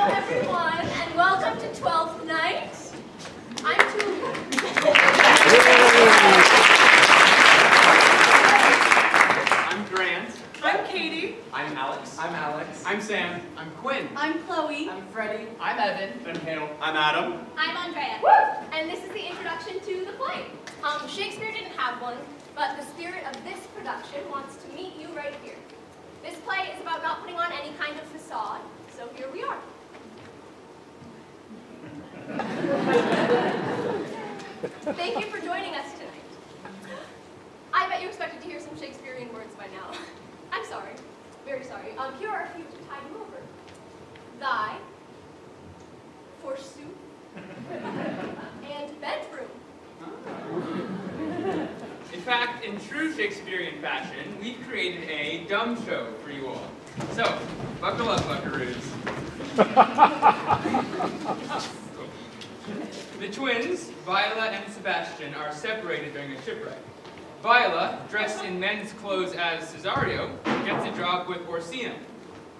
everyone, and welcome to 12th night. I'm Tuuli. I'm Grant. I'm Katy. I'm Alex. I'm Alex. I'm Sam. I'm Quinn. I'm Chloe. I'm Freddie. I'm Evan. I'm Hale. I'm Adam. I'm Andrea. And this is the introduction to the play. Shakespeare didn't have one, but the spirit of this production wants to meet you right here. This play is about not putting on any kind of facade, so here we are. Thank you for joining us tonight. I bet you expected to hear some Shakespearean words by now. I'm sorry, very sorry. Here are a few to tide you over. Thy, forsooth, and bedroom. In fact, in true Shakespearean fashion, we've created a dumb show for you all. So, buckle up, buckaroos. The twins, Viola and Sebastian, are separated during a shipwreck. Viola, dressed in men's clothes as Cesario, gets a job with Orsino,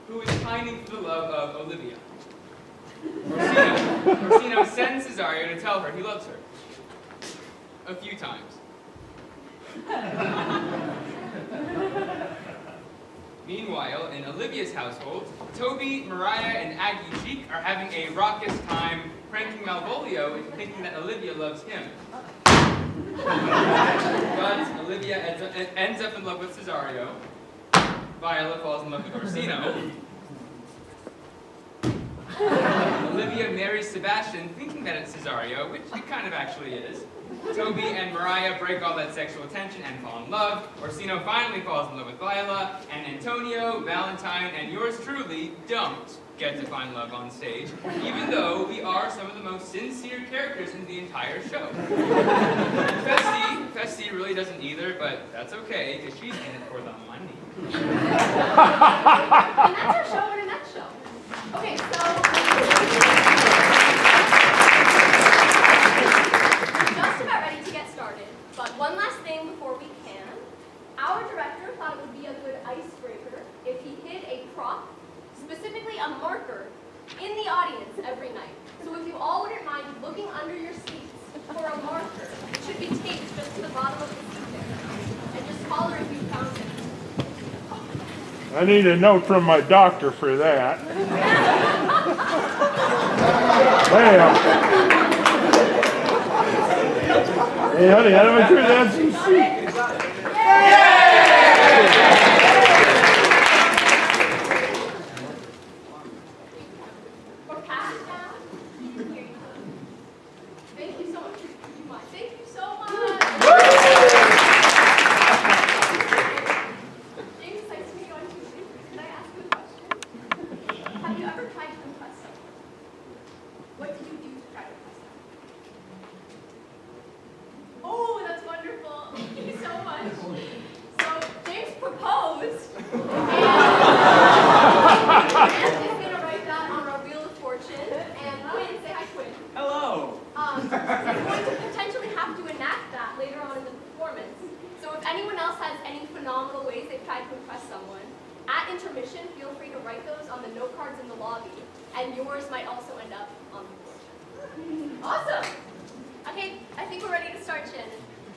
who is pining for the love of Olivia. Orsino sends Cesario to tell her he loves her. A few times. Meanwhile, in Olivia's household, Toby, Mariah, and Aguecheek are having a raucous time pranking Malvolio into thinking that Olivia loves him. But Olivia ends up in love with Cesario. Viola falls in love with Orsino. Olivia marries Sebastian thinking that it's Cesario, which it kind of actually is. Toby and Mariah break all that sexual tension and fall in love. Orsino finally falls in love with Viola, and Antonio, Valentine, and yours truly don't get to find love on stage, even though we are some of the most sincere characters in the entire show. Feste really doesn't either, but that's okay, because she's in it for the money. And that's our show in a nutshell. Okay, so... just about ready to get started, but one last thing before we can. Our director thought it would be a good icebreaker if he hid a prop, specifically a marker, in the audience every night. So if you all wouldn't mind looking under your seats for a marker, it should be taped just to the bottom of the seat there. And just holler if you found it. I need a note from my doctor for that. Bam. Hey, honey, how do I turn that some seat?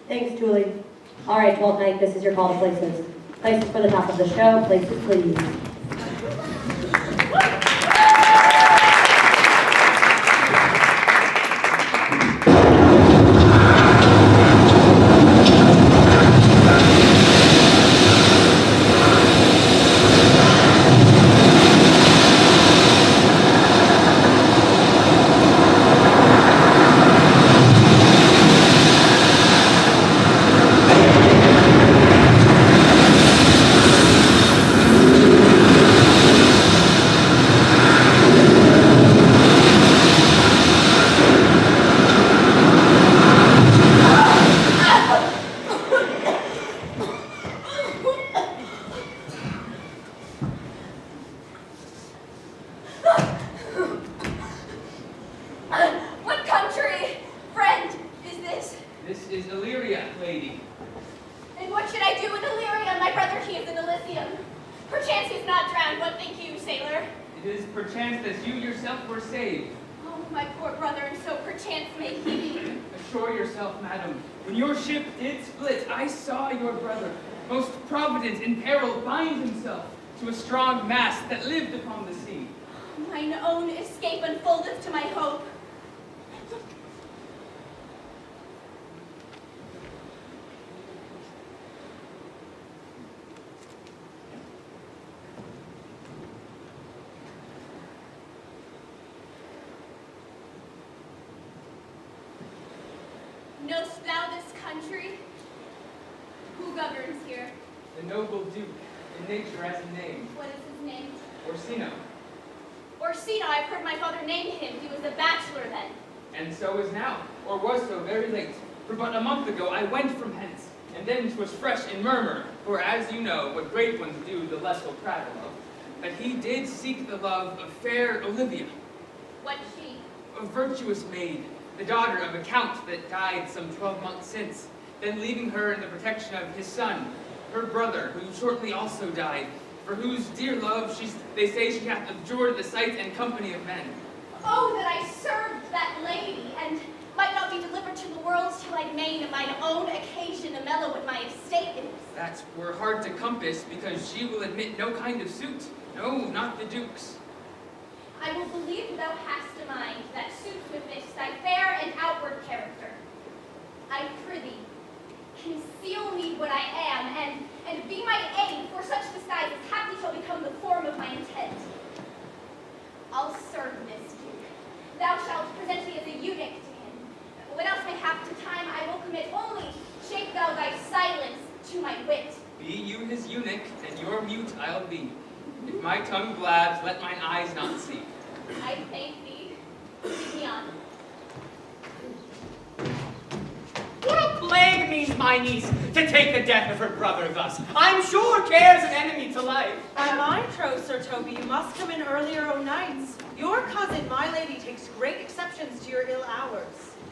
Thanks, Tuuli. All right, 12th night, this is your call to places. Places for the top of the show. Places, please. Perchance he is not drowned. What think you, sailor? It is perchance that you yourself were saved. Oh, my poor brother, and so perchance may he. Assure yourself, madam, when your ship did split, I saw your brother, most provident in peril, bind himself to a strong mast that lived upon the sea. Mine own escape unfoldeth to my hope. Knowst thou this country? Who governs here? The noble duke, in nature as a name, What is his name? Orsino, Orsino, I've heard my father name him. He was a bachelor then. and so is now, or was so very late. For but a month ago I went from hence, and then 'twas fresh in murmur, for as you know, what great ones do, the less will prattle of, that he did seek the love of fair Olivia, What she? a virtuous maid, the daughter of a count that died some 12 months since, then leaving her in the protection of his son, her brother, who shortly also died, for whose dear love they say she hath abjured the sight and company of men. Oh, that I served that lady, and might not be delivered to the world till I main mine own occasion to mellow what my estate is. That were hard to compass, because she will admit no kind of suit, no, not the duke's. I will believe thou hast a mind that suits with this thy fair and outward character. I prithee, conceal me what I am, and be my aid, for such disguise as haply shall become the form of my intent. I'll serve this duke. Thou shalt present me as a eunuch to him. What else may hap to time I will commit, only shape thou thy silence to my wit. Be you his eunuch, and your mute I'll be. If my tongue blabs, let mine eyes not see. I thank thee. Lead me on. What a plague means my niece to take the death of her brother thus? I'm sure care's an enemy to life. By my troth, Sir Toby, you must come in earlier o' nights. Your cousin, my lady, takes great exceptions to your ill hours.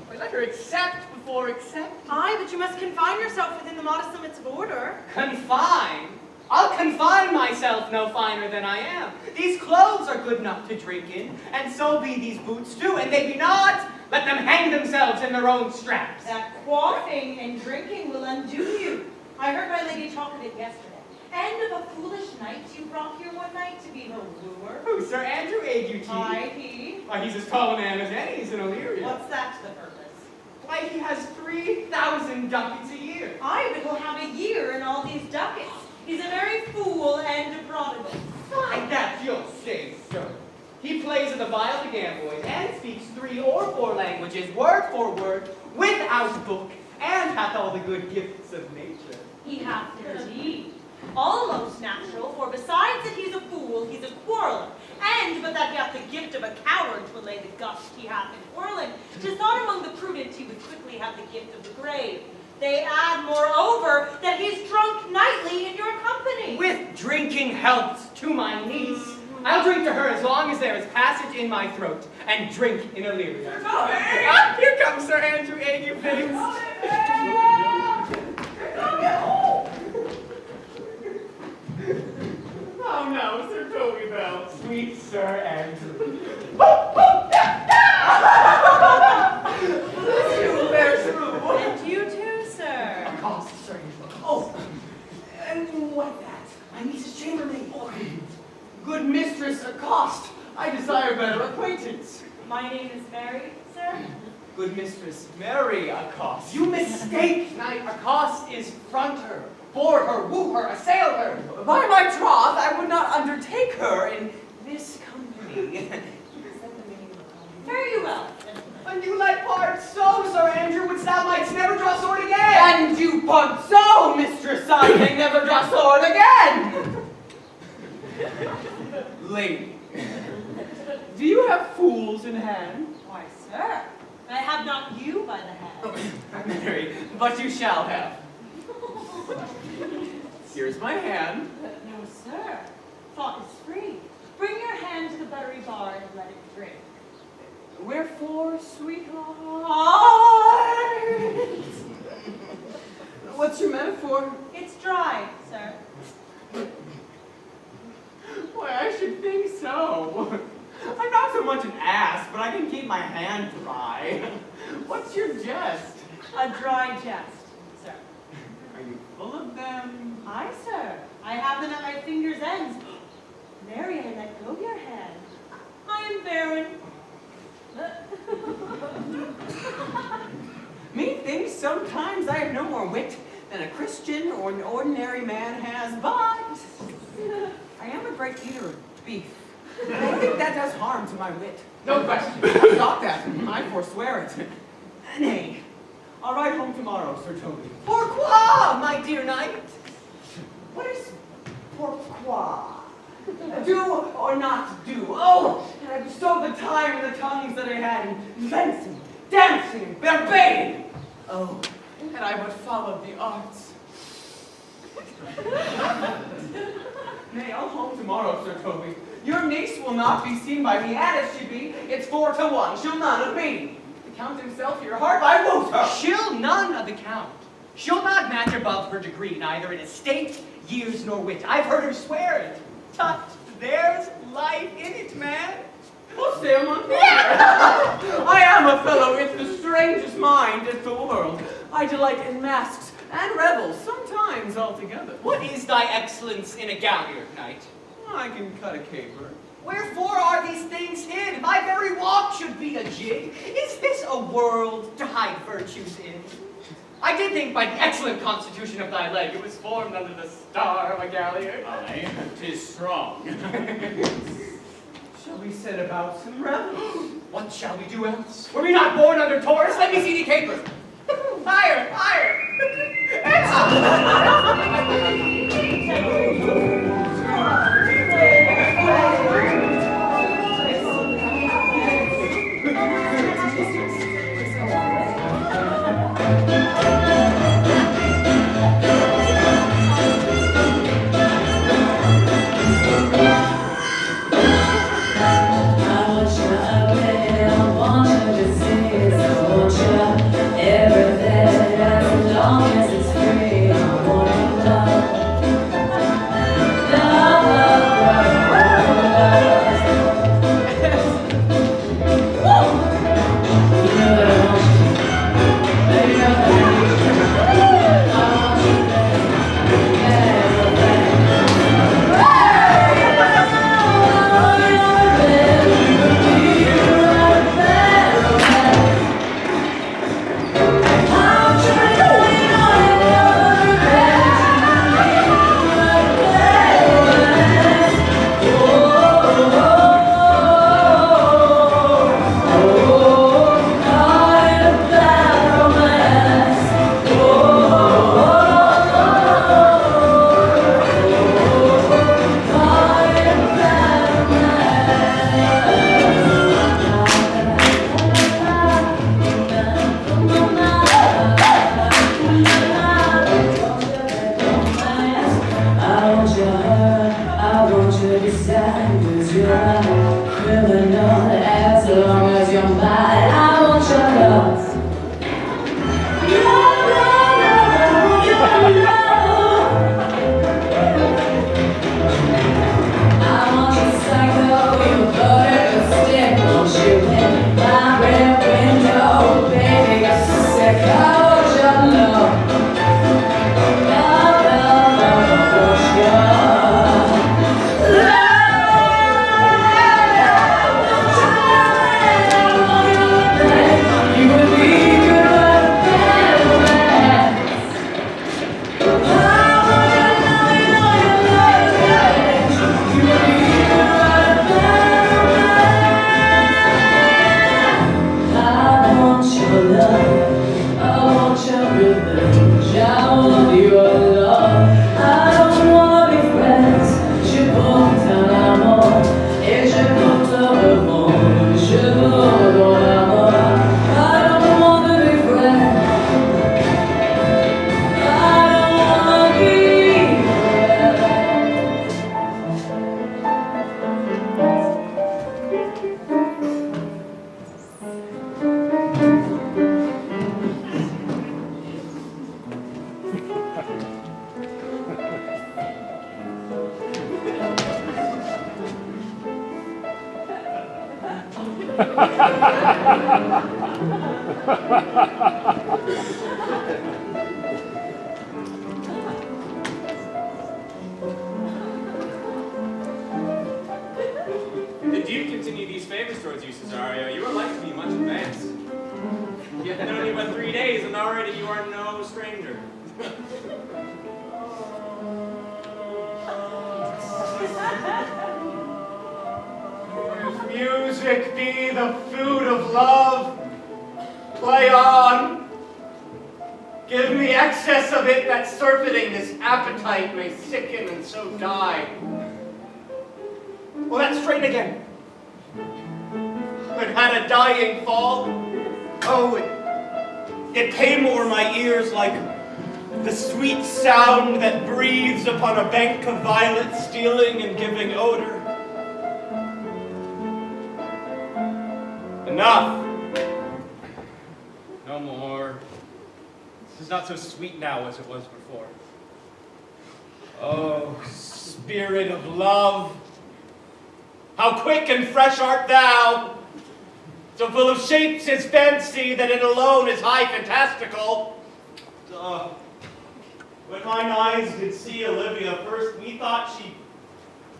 Why, let her accept before accept. Aye, but you must confine yourself within the modest limits of order. Confine? I'll confine myself no finer than I am. These clothes are good enough to drink in, and so be these boots too, and they be not. Let them hang themselves in their own straps. That quaffing and drinking will undo you. I heard my lady talk of it yesterday. And of a foolish knight you brought here one night to be her wooer. Who, Sir Andrew Aguecheek? Aye, he. Why, he's as tall a man as any. He's in Illyria. What's that to the purpose? Why, he has 3,000 ducats a year. Aye, but he'll have a year in all these ducats. He's a very fool and a prodigal. Why, that you'll say so. He plays at the viol to gamboys and speaks 3 or 4 languages, word for word, without book, and hath all the good gifts of nature. He hath indeed. Almost natural, for besides that he's a fool, he's a quarreler. And but that he hath the gift of a coward to allay the gust he hath in quarreling. 'Tis not among the prudent he would quickly have the gift of the grave. They add, moreover, that he's drunk nightly in your company. With drinking healths to my niece, I'll drink to her as long as there is passage in my throat, and drink in Illyria. Ah, here comes Sir Andrew Aguecheek. Oh no, Sir Toby Belch, sweet Sir Andrew. You fair shrew. And you too, sir. Accost, Sir Andrew. Oh, and what that? My niece's chambermaid. Oh, good mistress, accost. I desire better acquaintance. My name is Mary, sir. Good mistress, Mary accost. You mistake, knight. Accost is front her, board her, woo her, assail her. By my troth, I would not undertake her in this company. Fare you well. And you let part so, Sir Andrew, which thou mightst never draw sword again. And you part so, mistress, I may never draw sword again. Lady, do you have fools in hand? Why, sir, I have not you by the hand. Mary, but you shall have. Here's my hand. No, sir. Thought is free. Bring your hand to the buttery bar and let it drink. Wherefore, sweetheart? What's your metaphor? It's dry, sir. much an ass, but I can keep my hand dry. What's your jest? A dry jest, sir. Are you full of them? Aye, sir. I have them at my fingers' ends. Mary, I let go of your hand. I am barren. Methinks sometimes I have no more wit than a Christian or an ordinary man has, but I am a great eater of beef. And I think that does harm to my wit. No question. Stop that. I forswear it. Nay, I'll ride home tomorrow, Sir Toby. Pourquoi, my dear knight? What is pourquoi? Do or not do? Oh, and I bestowed the time and the tongues that I had in fencing, dancing, and verbatim. Oh, and I would follow the arts. Nay, I'll home tomorrow, Sir Toby. Your niece will not be seen by me, and if she be, it's 4 to 1. She'll none of me. The Count himself, your heart, I wooed her. She'll none of the Count. She'll not match above her degree, neither in estate, years, nor wit. I've heard her swear it. Tut, there's life in it, man. Well, stay among me. I am a fellow with the strangest mind in the world. I delight in masks and revels, sometimes altogether. What is thy excellence in a galliard, knight? I can cut a caper. Wherefore are these things hid? My very walk should be a jig. Is this a world to hide virtues in? I did think by the excellent constitution of thy leg it was formed under the star of a galliard. Aye, 'tis strong. Shall we set about some revels? What shall we do else? Were we not born under Taurus? Let me see the capers. Higher, higher. If you continue these favors towards you, Cesario, you are like to be much advanced. Yet known you but 3 days, and already you are no stranger. If music be the food of love, play on. Give me excess of it, that surfeiting this appetite may sicken and so die. Well, that strain again. It had a dying fall. Oh, it came o'er my ears like the sweet sound that breathes upon a bank of violets, stealing and giving odor. Enough. No more. This is not so sweet now as it was before. Oh, spirit of love, how quick and fresh art thou! So full of shapes is fancy that it alone is high fantastical. When mine eyes did see Olivia first, methought she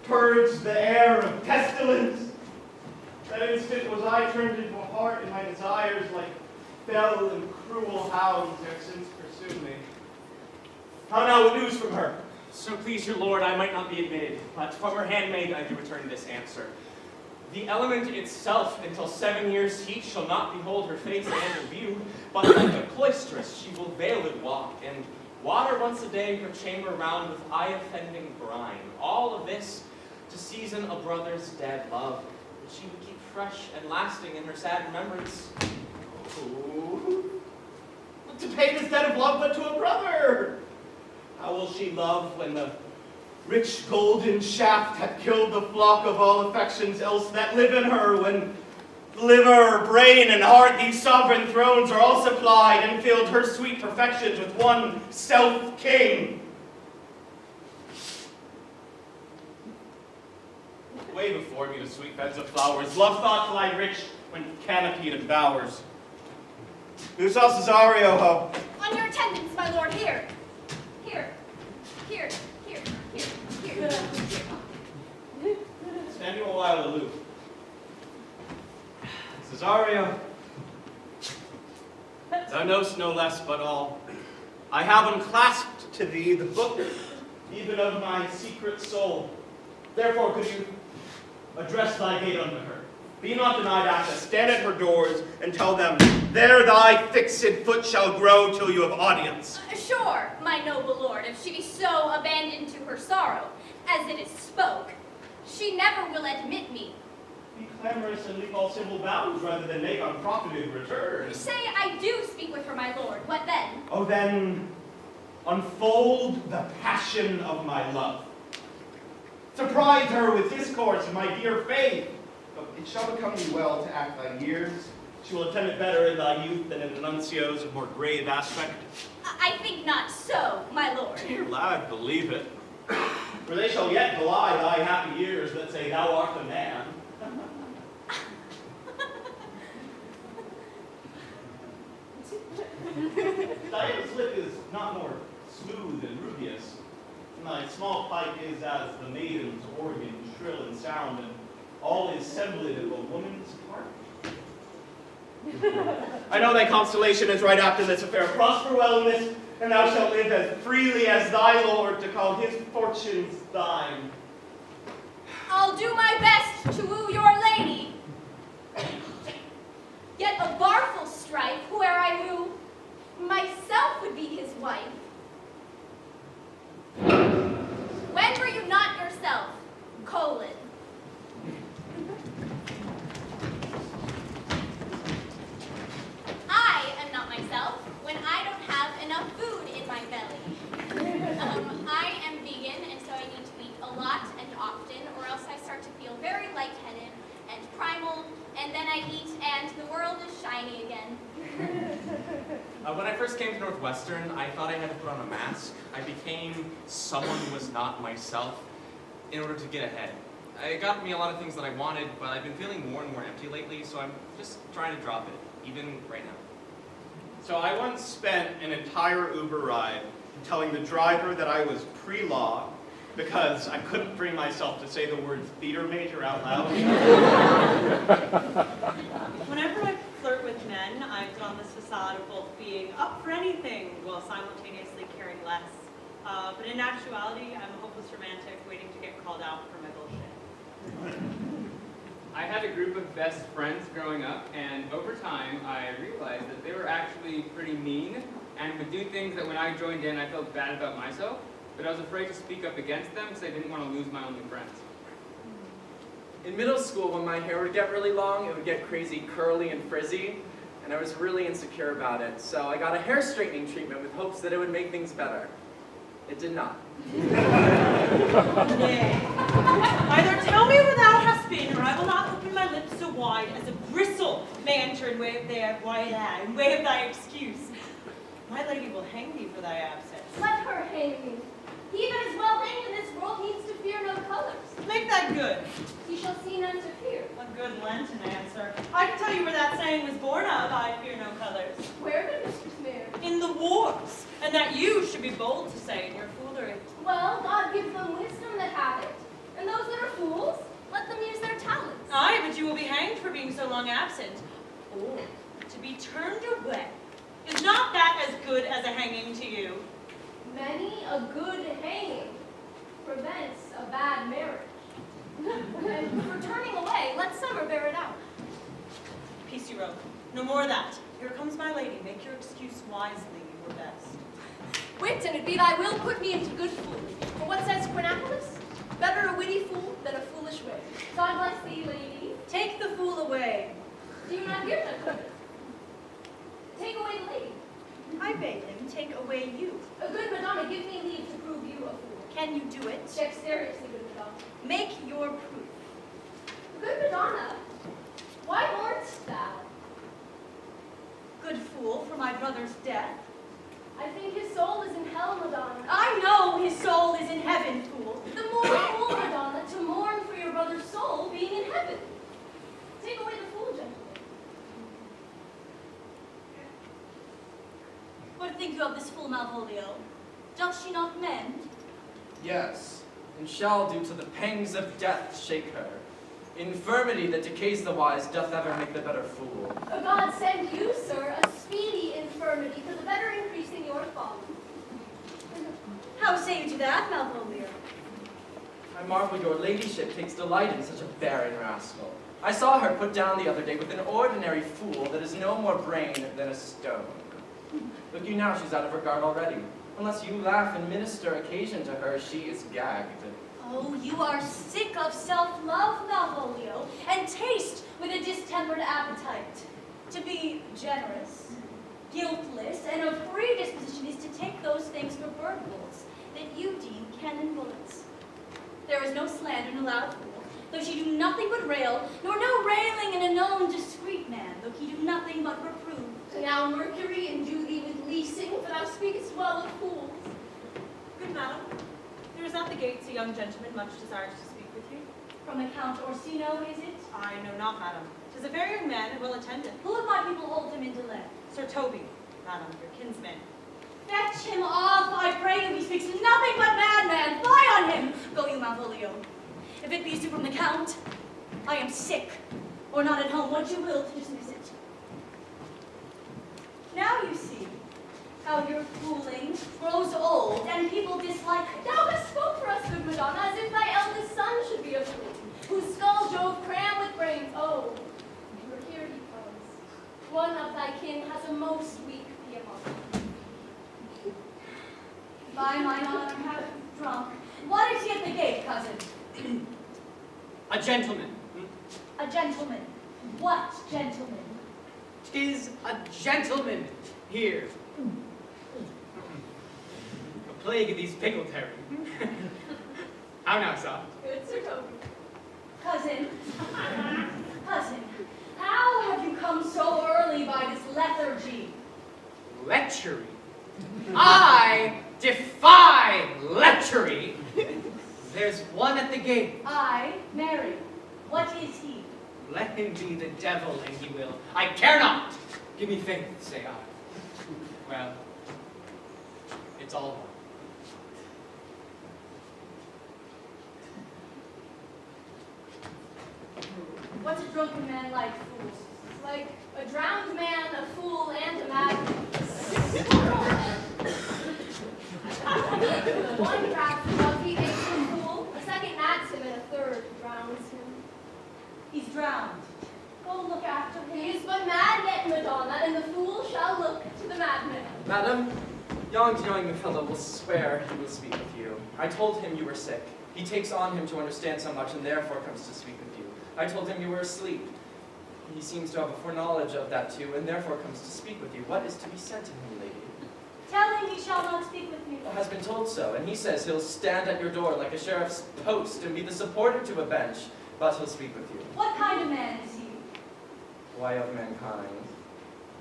purged the air of pestilence. That instant was I turned into a heart, and my desires, like fell and cruel hounds, have since pursued me. How now, what news from her? So please your lord, I might not be admitted, but from her handmaid I do return this answer. The element itself, until 7 years' heat, shall not behold her face and her view, but like a cloistress she will veiled walk, and water once a day her chamber round with eye-offending brine. All of this to season a brother's dead love, that she would keep fresh and lasting in her sad remembrance. Oh, to pay this debt of love but to a brother! How will she love when the rich golden shaft hath killed the flock of all affections else that live in her, when liver, brain, and heart, these sovereign thrones are all supplied, and filled her sweet perfections with one self-king? Way before me the sweet beds of flowers, love thoughts lie rich when canopied in bowers. Who saw Cesario, ho? On your attendance, my lord, here. Here. Here. Here. Here. Here. Here. Stand you a while aloof. Cesario, thou knowst no less but all. I have unclasped to thee the book, even of my secret soul. Therefore could you address thy gate unto her. Be not denied access, stand at her doors, and tell them, there thy fixed foot shall grow till you have audience. Sure, my noble lord, if she be so abandoned to her sorrow, as it is spoke, she never will admit me. Be clamorous and leap all civil bounds, rather than make unprofited return. Say I do speak with her, my lord, what then? Oh, then, unfold the passion of my love. Surprise her with discourse of my dear faith. It shall become thee well to act thy years. She will attend it better in thy youth than in the nuncios of more grave aspect. I think not so, my lord. Dear lad, believe it. For they shall yet belie thy happy years that say thou art a man. Thy slip is not more smooth and rubious. Thy small pipe is as the maiden's organ, shrill and sound, and all is sembled of a woman's part. I know thy constellation is right after this affair. Prosper well in this, and thou shalt live as freely as thy lord to call his fortunes thine. I'll do my best to woo your lady. Yet a barful strife, whoe'er I woo, myself would be his wife. When were you not yourself, colon? I am not myself when I don't have enough food in my belly. I am vegan, and so I need to eat a lot and often, or else I start to feel very lightheaded and primal, and then I eat, and the world is shiny again. When I first came to Northwestern, I thought I had to put on a mask. I became someone who was not myself in order to get ahead. It got me a lot of things that I wanted, but I've been feeling more and more empty lately, so I'm just trying to drop it, even right now. So I once spent an entire Uber ride telling the driver that I was pre-law because I couldn't bring myself to say the word theater major out loud. Whenever I flirt with men, I put on this facade of both being up for anything while simultaneously caring less. But in actuality, I'm a hopeless romantic waiting to get called out for my bullshit. I had a group of best friends growing up, and over time I realized that they were actually pretty mean and would do things that when I joined in I felt bad about myself, but I was afraid to speak up against them because I didn't want to lose my only friends. In middle school, when my hair would get really long, it would get crazy curly and frizzy, and I was really insecure about it. So I got a hair straightening treatment with hopes that it would make things better. It did not. Nay. Either tell me where thou hast been, or I will not open my lips so wide as a bristle may enter and wave thy excuse. My lady will hang thee for thy absence. Let her hang me. He that is well hanged in this world needs to fear no colors. Make that good. He shall see none to fear. A good Lenten answer. I can tell you where that saying was born of, I fear no colors. Where, good Mistress Mary? In the wars, and that you should be bold to say in your foolery. Well, God gives them wisdom that have it, and those that are fools, let them use their talents. Aye, but you will be hanged for being so long absent. Or, to be turned away. Is not that as good as a hanging to you? Many a good hanging prevents a bad marriage. And for turning away, let summer bear it out. Peace you, rogue. No more of that. Here comes my lady. Make your excuse wisely, you were best. Wit, and it be thy will, put me into good fool. For what says Quinn? Better a witty fool than a foolish wit. God bless thee, lady. Take the fool away. Do you not hear that, good? Take away the lady. I bade him take away you. A good Madonna, give me leave to prove you a fool. Can you do it? Dexterously, good Madonna. Make your proof. Good Madonna, why mourn'st thou? Good fool, for my brother's death. I think his soul is in hell, Madonna. I know his soul is in heaven, fool. The more fool, Madonna, to mourn for your brother's soul being in heaven. Take away the fool, gentlemen. What think you of this fool Malvolio? Doth she not mend? Yes, and shall do till the pangs of death shake her. Infirmity that decays the wise doth ever make the better fool. God send you, sir, a speedy infirmity for the better increasing your folly. How say you to that, Malvolio? I marvel your ladyship takes delight in such a barren rascal. I saw her put down the other day with an ordinary fool that has no more brain than a stone. Look you now, she's out of her guard already. Unless you laugh and minister occasion to her, she is gagged. Oh, you are sick of self-love, Malvolio, and taste with a distempered appetite. To be generous, guiltless, and of free disposition is to take those things for bird bolts that you deem cannon bullets. There is no slander in a loud fool, though she do nothing but rail, nor no railing in a known discreet man, though he do nothing but reprove. So now Mercury endue thee with leasing, for thou speakest well of fools. Good madam, there is at the gates a young gentleman much desires to speak with you. From the Count Orsino, is it? I know not, madam. 'Tis a very young man and well attended. Who of my people hold him in delay? Sir Toby, madam, your kinsman. Fetch him off, I pray you. He speaks nothing but madman. Fly on him. Go you, Malvolio. If it be you from the Count, I am sick, or not at home, what you will to dismiss it. Now you see how your fooling grows old, and people dislike it. Thou hast spoke for us, good Madonna, as if thy eldest son should be a fool, whose skull Jove crammed with brains. Oh, here he comes. One of thy kin has a most weak Piedmont. By mine honor, have drunk. What is he at the gate, cousin? A gentleman. A gentleman. What gentleman? 'Tis a gentleman here. A plague of these pickled herring. How now, sir? Good Sir Toby. Cousin. Cousin, how have you come so early by this lethargy? Lechery. I defy lechery. There's one at the gate. I, Mary. What is he? Let him be the devil, and he will. I care not. Give me faith, say I. Well, it's all one. What's a drunken man like, fools? Like a drowned man, a fool, and a madman. One drowns him while he makes him a fool, a second mads him, and a third drowns him. He's drowned. Go look after him. He is but mad yet, Madonna, and the fool shall look to the madman. Madam, young fellow will swear he will speak with you. I told him you were sick. He takes on him to understand so much and therefore comes to speak with you. I told him you were asleep. He seems to have a foreknowledge of that too, and therefore comes to speak with you. What is to be said to him, lady? Tell him he shall not speak with me. Has been told so, and he says he'll stand at your door like a sheriff's post and be the supporter to a bench, but he'll speak with you. What kind of man is he? Why, of mankind.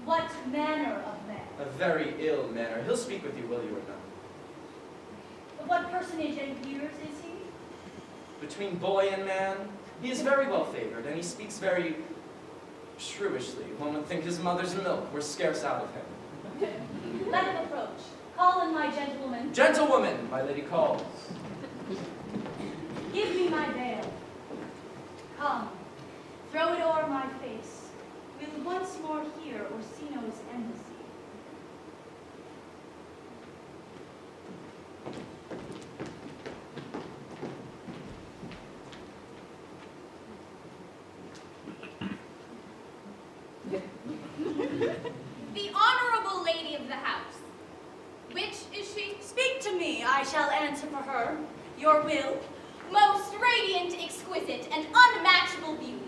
What manner of man? A very ill manner. He'll speak with you, will you or not? Of what personage and years is he? Between boy and man, he is very well favored, and he speaks very shrewishly. One would think his mother's milk were scarce out of him. Let him approach. Call in my gentlewoman. Gentlewoman, my lady calls. Give me my veil. Come, throw it o'er my face. We'll once more hear Orsino's embassy. The honorable lady of the house. Which is she? Speak to me, I shall answer for her. Your will. Most radiant, exquisite, and unmatchable beauty.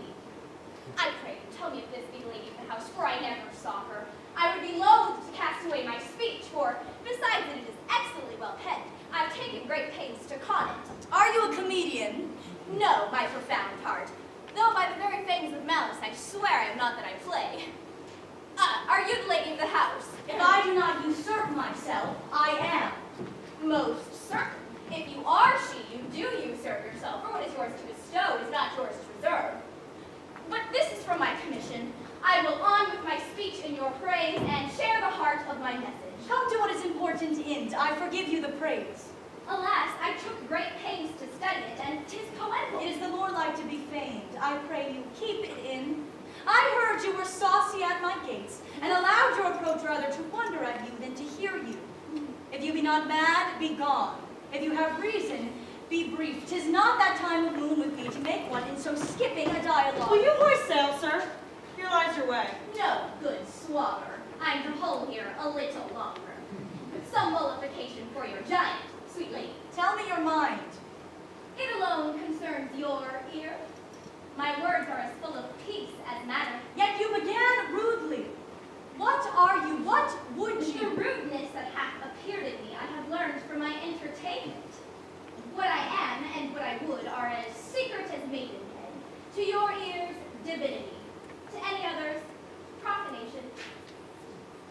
I pray, tell me if this be the lady of the house, for I never saw her. I would be loath to cast away my speech, for, besides that it is excellently well penned, I have taken great pains to con it. Are you a comedian? No, my profound heart. Though by the very fangs of malice, I swear I am not that I play. Are you the lady of the house? If I do not usurp myself, I am. Most certain. If you are she, you do usurp yourself, for what is yours to bestow is not yours to reserve. But this is from my commission. I will on with my speech in your praise and share the heart of my message. Come to what is important in. I forgive you the praise. Alas, I took great pains to study it, and 'tis poetical. It is the more like to be feigned. I pray you, keep it in. I heard you were saucy at my gates, and allowed your approach rather to wonder at you than to hear you. If you be not mad, be gone. If you have reason, be brief. 'Tis not that time of moon with me to make one in so skipping a dialogue. Will you hoist sail, sir? Here lies your way. No, good swagger. I'm to hold here a little longer. Some mollification for your giant, sweet lady. Tell me your mind. It alone concerns your ear. My words are as full of peace as matter. Yet you began rudely. What are you? What would The you? rudeness that hath appeared in me I have learned from my entertainment. What I am and what I would are as secret as maidenhead. To your ears, divinity. To any others, profanation.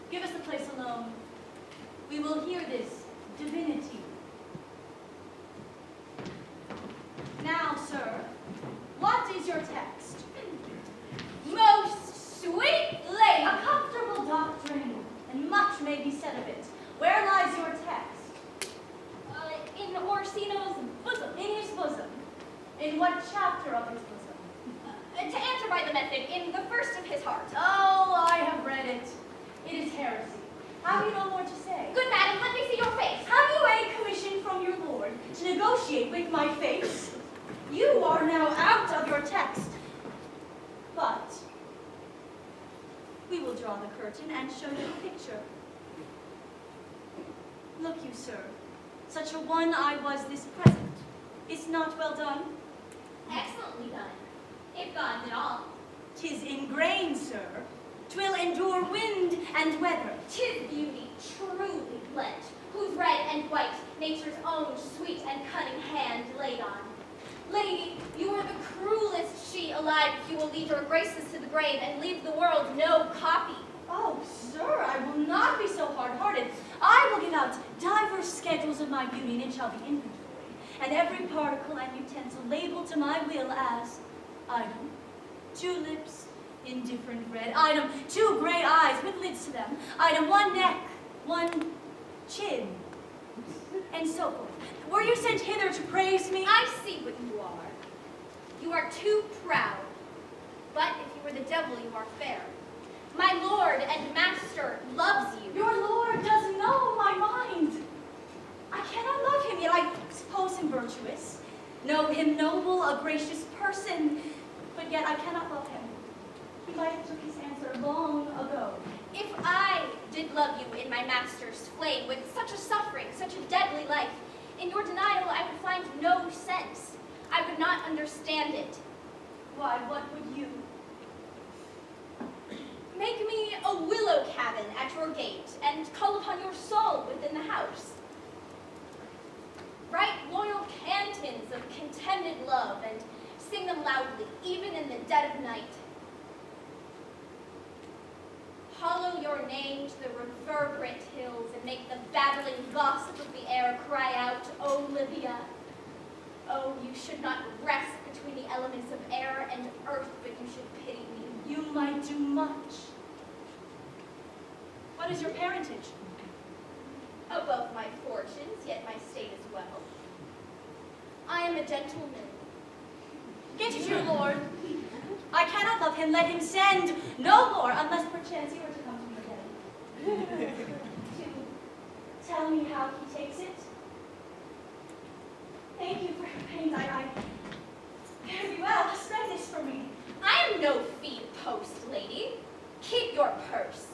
Give us the place alone. We will hear this divinity. Now, sir, what is your text? Most sweet lady! A comfortable doctrine, and much may be said of it. Where lies your text? In Orsino's bosom. In his bosom. In what chapter of his bosom? To answer by the method, in the first of his heart. Oh, I have read it. It is heresy. Have you no more to say? Good madam, let me see your face. Have you a commission from your lord to negotiate with my face? You are now out of your text. But we will draw the curtain and show you the picture. Look you, sir, such a one I was this present. Is not well done? Excellently done. If gone at all. 'Tis ingrained, sir. 'Twill endure wind and weather. 'Tis beauty truly blent, whose red and white nature's own sweet and cunning hand laid on. Lady, you are the cruelest she alive if you will lead your graces to the grave and leave the world no copy. Oh, sir, I will not be so hard-hearted. I will give out divers schedules of my beauty, and it shall be inventory. and every particle and utensil labeled to my will as item, 2 lips, indifferent red, item, 2 gray eyes with lids to them, item, 1 neck, 1 chin, and so forth. Were you sent hither to praise me? I see what you are. You are too proud. But if you were the devil, you are fair. My lord and master loves you. Your lord does know my mind. I cannot love him, yet I suppose him virtuous. Know him noble, a gracious person, but yet I cannot love him. He might have took his answer long ago. If I did love you in my master's flame, with such a suffering, such a deadly life, in your denial I would find no sense. I would not understand it. Why, what would you? Make me a willow cabin at your gate, and call upon your soul within the house. Write loyal cantons of contented love, and sing them loudly, even in the dead of night. Hollow your name to the reverberant hills, and make the babbling gossip of the air cry out, Olivia. Oh, you should not rest between the elements of air and earth, but you should pity me. You might do much. What is your parentage? Above my fortunes, yet my state is well. I am a gentleman. Get it, your lord. I cannot love him, let him send no more, unless perchance he were to come to me again. To tell me how he takes it. Thank you for your pains. I fare thee well. Spend this for me. I am no feed post, lady. Keep your purse.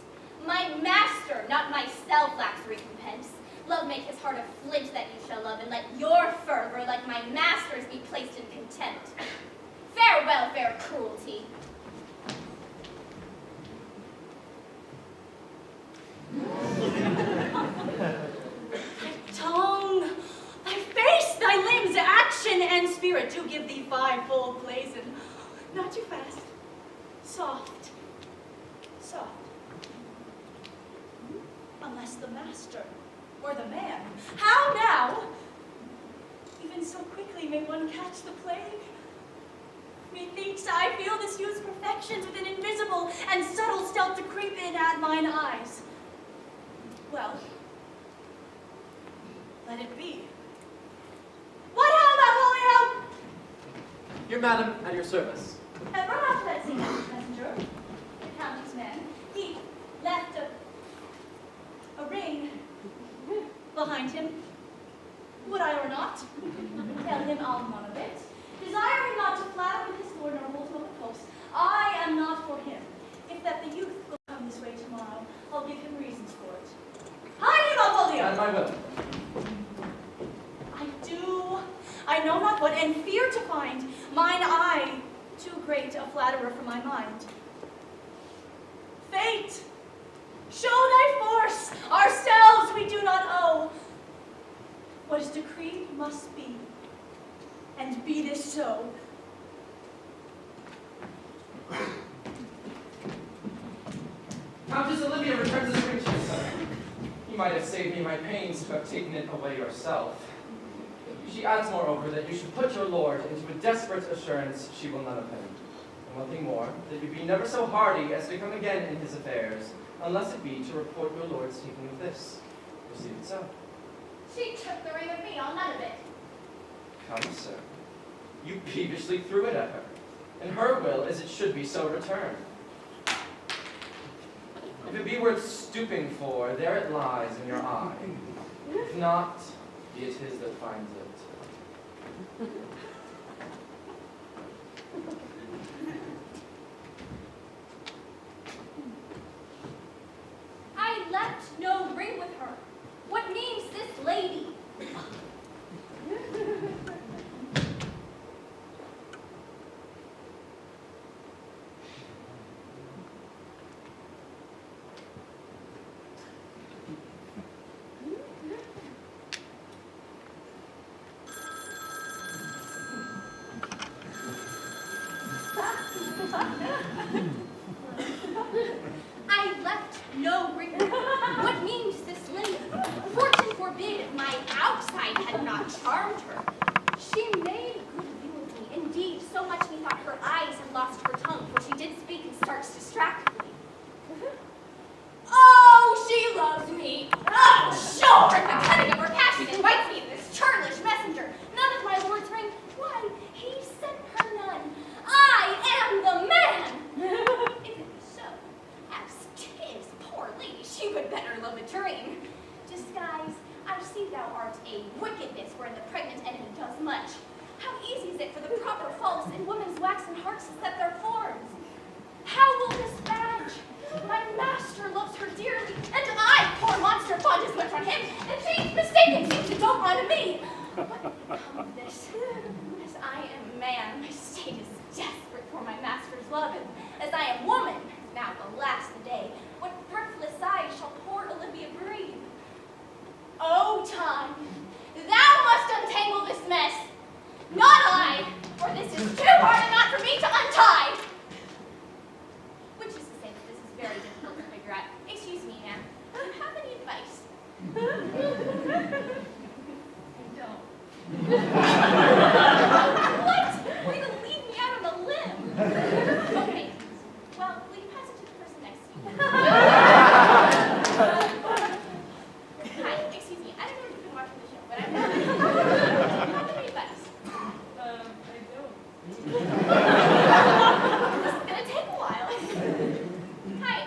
My master, not myself, lacks recompense. Love make his heart a flint that you shall love, and let your fervor, like my master's, be placed in contempt. Farewell, fair cruelty. Thy tongue, thy face, thy limbs, action, and spirit do give thee 5-fold blazon. Not too fast. Soft. Soft. Unless the master or the man. How now? Even so quickly may one catch the plague? Methinks I feel this youth's perfections with an invisible and subtle stealth to creep in at mine eyes. Well, let it be. What how, Malvolio? Your madam, at your service. And run after that Scenic messenger, the county's man. He left a ring behind him. Would I or not? Tell him I'll none of it. Desire him not to flatter with his lord nor hold him up close. I am not for him. If that the youth will come this way tomorrow, I'll give him reasons for it. Hide him, Malvolio! At my will. I know not what, and fear to find mine eye too great a flatterer for my mind. Fate, show thy force, ourselves we do not owe. What is decreed must be, and be this so. Countess Olivia returns this ring to you, sir. You might have saved me my pains to have taken it away yourself. She adds, moreover, that you should put your lord into a desperate assurance she will none of him. And one thing more, that you be never so hardy as to come again in his affairs, unless it be to report your lord's taking of this. Receive it so. She took the ring of me, I'll none of it. Come, sir. You peevishly threw it at her, and her will is it should be so returned. If it be worth stooping for, there it lies in your eye. If not, be it his that finds it. I left no ring with her. What means this lady? I left no ring. What means this lady? Fortune forbid my outside had not charmed her. lost her tongue, for she did speak in starts distractedly. Oh, she loves me. Oh, sure, the cunning of her passion invites me to this churlish messenger. None of my lord's ring. Why, he sent her none. I am the man. If it be so, as 'tis, poor lady, she would better love a dream. Disguise, I see thou art a wickedness wherein the pregnant enemy does much. How easy is it for the proper false in women's waxen hearts to set their forms? How will this badge? My master loves her dearly, and I, poor monster, fond as much on him, and she, mistaken, seems to dote on me. What will become of this? As I am man, my state is desperate for my master's love, and as I am woman, now the last day, what thriftless eyes shall poor Olivia breathe? Oh, time, thou must untangle this mess, not I, for this is too hard a knot for me to untie. Which is to say that this is very difficult to figure out. Excuse me, ma'am. Do you have any advice? I don't. What? Way to leave me out on a limb. Okay. Well, will you pass it to the person next to you? Hi, excuse me. I don't know if you've been watching the show, but I'm not. Do you have any advice? I don't. This is gonna take a while. Hi,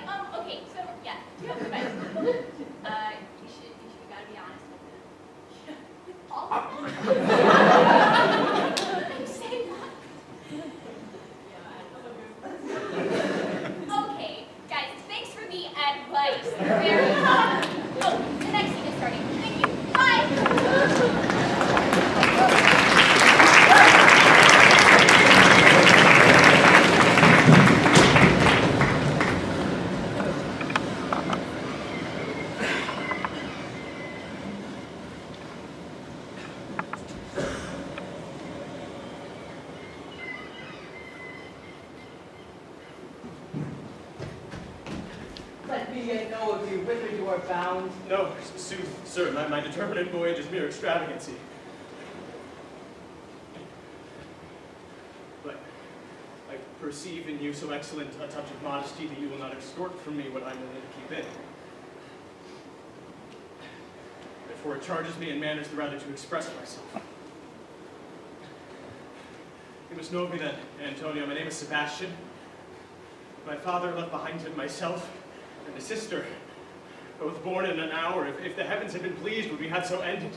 okay, so, yeah, do you have advice? You gotta be honest with it. Yeah, with all of them? Say what? Okay, guys, thanks for the advice. Very Oh, the next scene is starting. Thank you. Bye! Let me yet know of you, whither you are bound. No, sooth, sir, my determinate voyage is mere extravagancy. But I perceive in you so excellent a touch of modesty that you will not extort from me what I'm willing to keep in. Therefore it charges me in manners the rather to express myself. You must know of me then, Antonio. My name is Sebastian. My father left behind him myself and a sister, both born in an hour. If the heavens had been pleased, would we had so ended.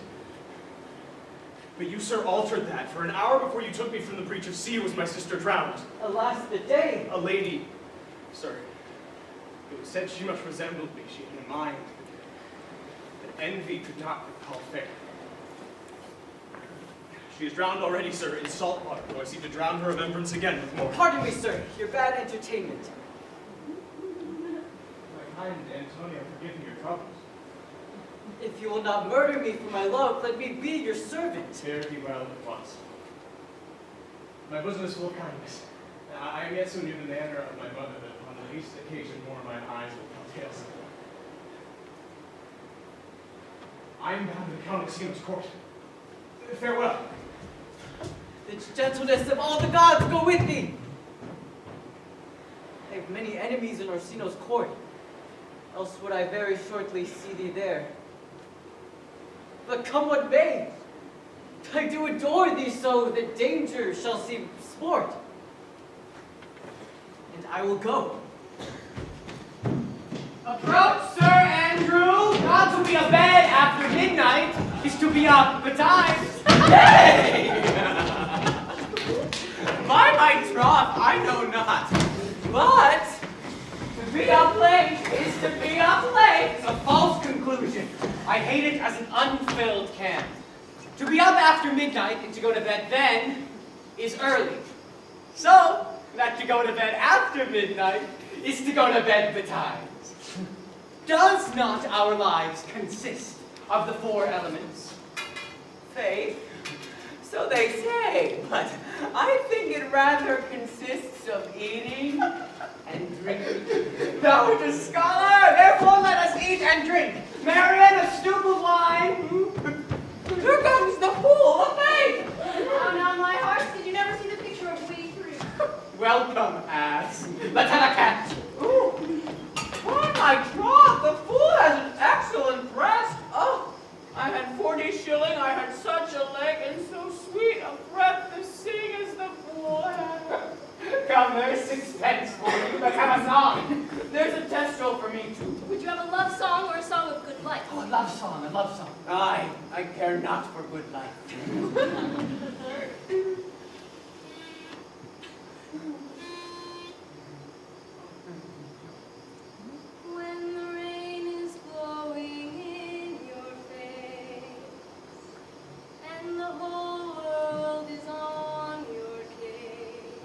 But you, sir, altered that. For an hour before you took me from the breach of sea was my sister drowned. Alas, the day. A lady, sir. It was said she much resembled me. She had a mind that envy could not recall fair. She is drowned already, sir, in salt water, though I seem to drown her remembrance again with more. Pardon me, sir, your bad entertainment. My kind Antonio, forgive me your troubles. If you will not murder me for my love, let me be your servant. Fare thee well at once. My bosom is full of kindness. I am yet so near the manner of my mother that on the least occasion more mine eyes will tell tales of her. I am bound to the Count Orsino's court. Farewell. The gentleness of all the gods go with thee. I have many enemies in Orsino's court, else would I very shortly see thee there. But come what may, I do adore thee so that danger shall seem sport. And I will go. Approach, Sir Andrew. Not to be abed after midnight is to be up betimes. Hey! By my troth, I know not. But to be up late is to be up late. A false conclusion. I hate it as an unfilled can. To be up after midnight and to go to bed then is early. So, that to go to bed after midnight is to go to bed betimes. Does not our lives consist of the four elements? Faith, so they say, but I think it rather consists of eating and drinking. Thou art a scholar, therefore let us eat and drink. Marian, a stoop of wine. Here comes the fool of faith. Oh, now, my heart, did you never see the picture of Wade 3? welcome, ass. Let's have a catch. Ooh. Oh, my troth, the fool has an excellent breast. Oh, I had 40 shilling, I had such a leg, and so sweet a breath to sing as the fool had. Come, there's 6 pence for you. Let's have a song. There's a testro for me, too. Would you have a love song or a song of good life? Oh, a love song, a love song. Aye, I care not for good life. When the rain is blowing in your face, and the whole world is on your case,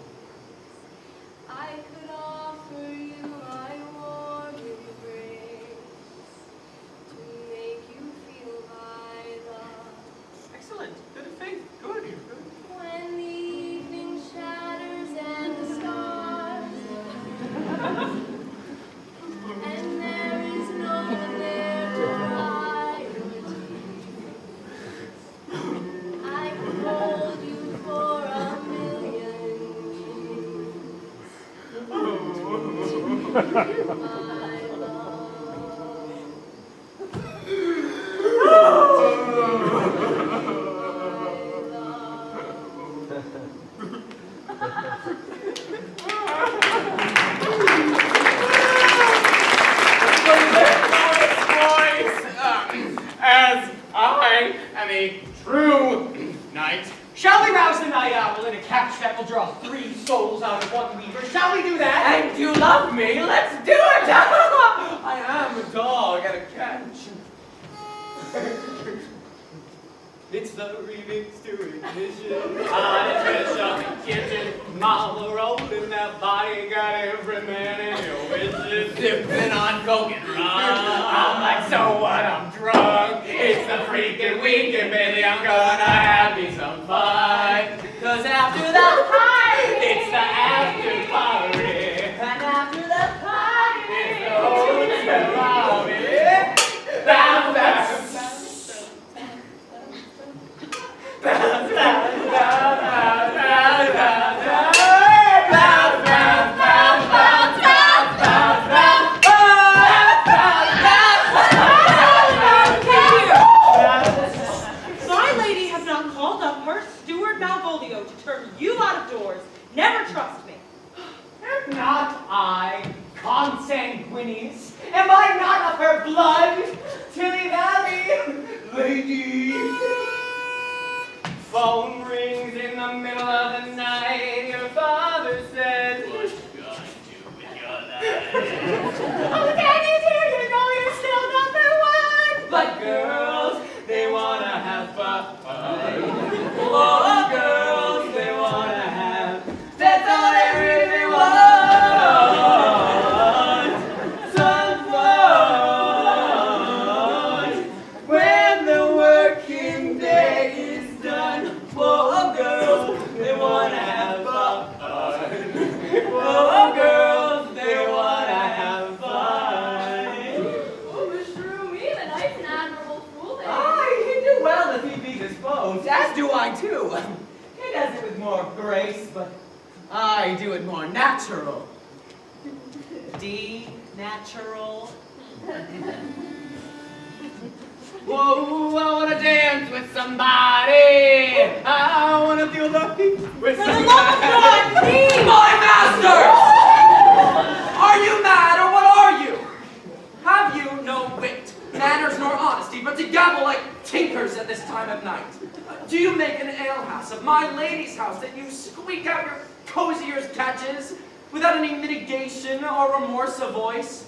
I could offer you my warm embrace to make you feel my love. Excellent. Good faith. Good. When the evening shatters and the stars, and there is no one there to dry your tears, I could hold you for a million years. My As I am a true knight, shall we rouse the night owl in a catch that will draw 3 souls out of 1 weaver? Shall we do that? And you love me? Let's do it! I am a dog at a catch. It's the remix to ignition. I fish on the kitchen. Mama rolling that body, got every man in your wishes. Dipping on coke and rum. I'm like, so what? I'm drunk. It's the freaking weekend, baby. I'm gonna have me some fun. 'Cause after the party, it's the after party. And after the party, it's the hotel lobby. That's My lady has not called up her steward Malvolio to turn you out of doors. Never trust me. Am not I consanguineous? Am I not of her blood? Tilly Valley, lady. Phone rings in the middle of the night. Your father says, what you gonna do with your life? Oh, Daddy's here, you know you're still #1. But girls, they wanna have fun. Oh, girls, they wanna have. That's all they really want. Some fun. When the working day is done. Oh, girls, they wanna have fun. Oh, girls, they wanna have fun. Oh, beshrew me, the knight's an admirable fool there. Aye, he'd do well if he be disposed, as do I too. He does it with more grace, but I do it more natural. D-natural. Whoa, I wanna dance with somebody. I wanna feel the heat with somebody. My master! Are you mad or what are you? Have you no wit, manners nor honesty, but to gabble like tinkers at this time of night? Do you make an alehouse of my lady's house that you squeak out your cosier's catches without any mitigation or remorse of voice?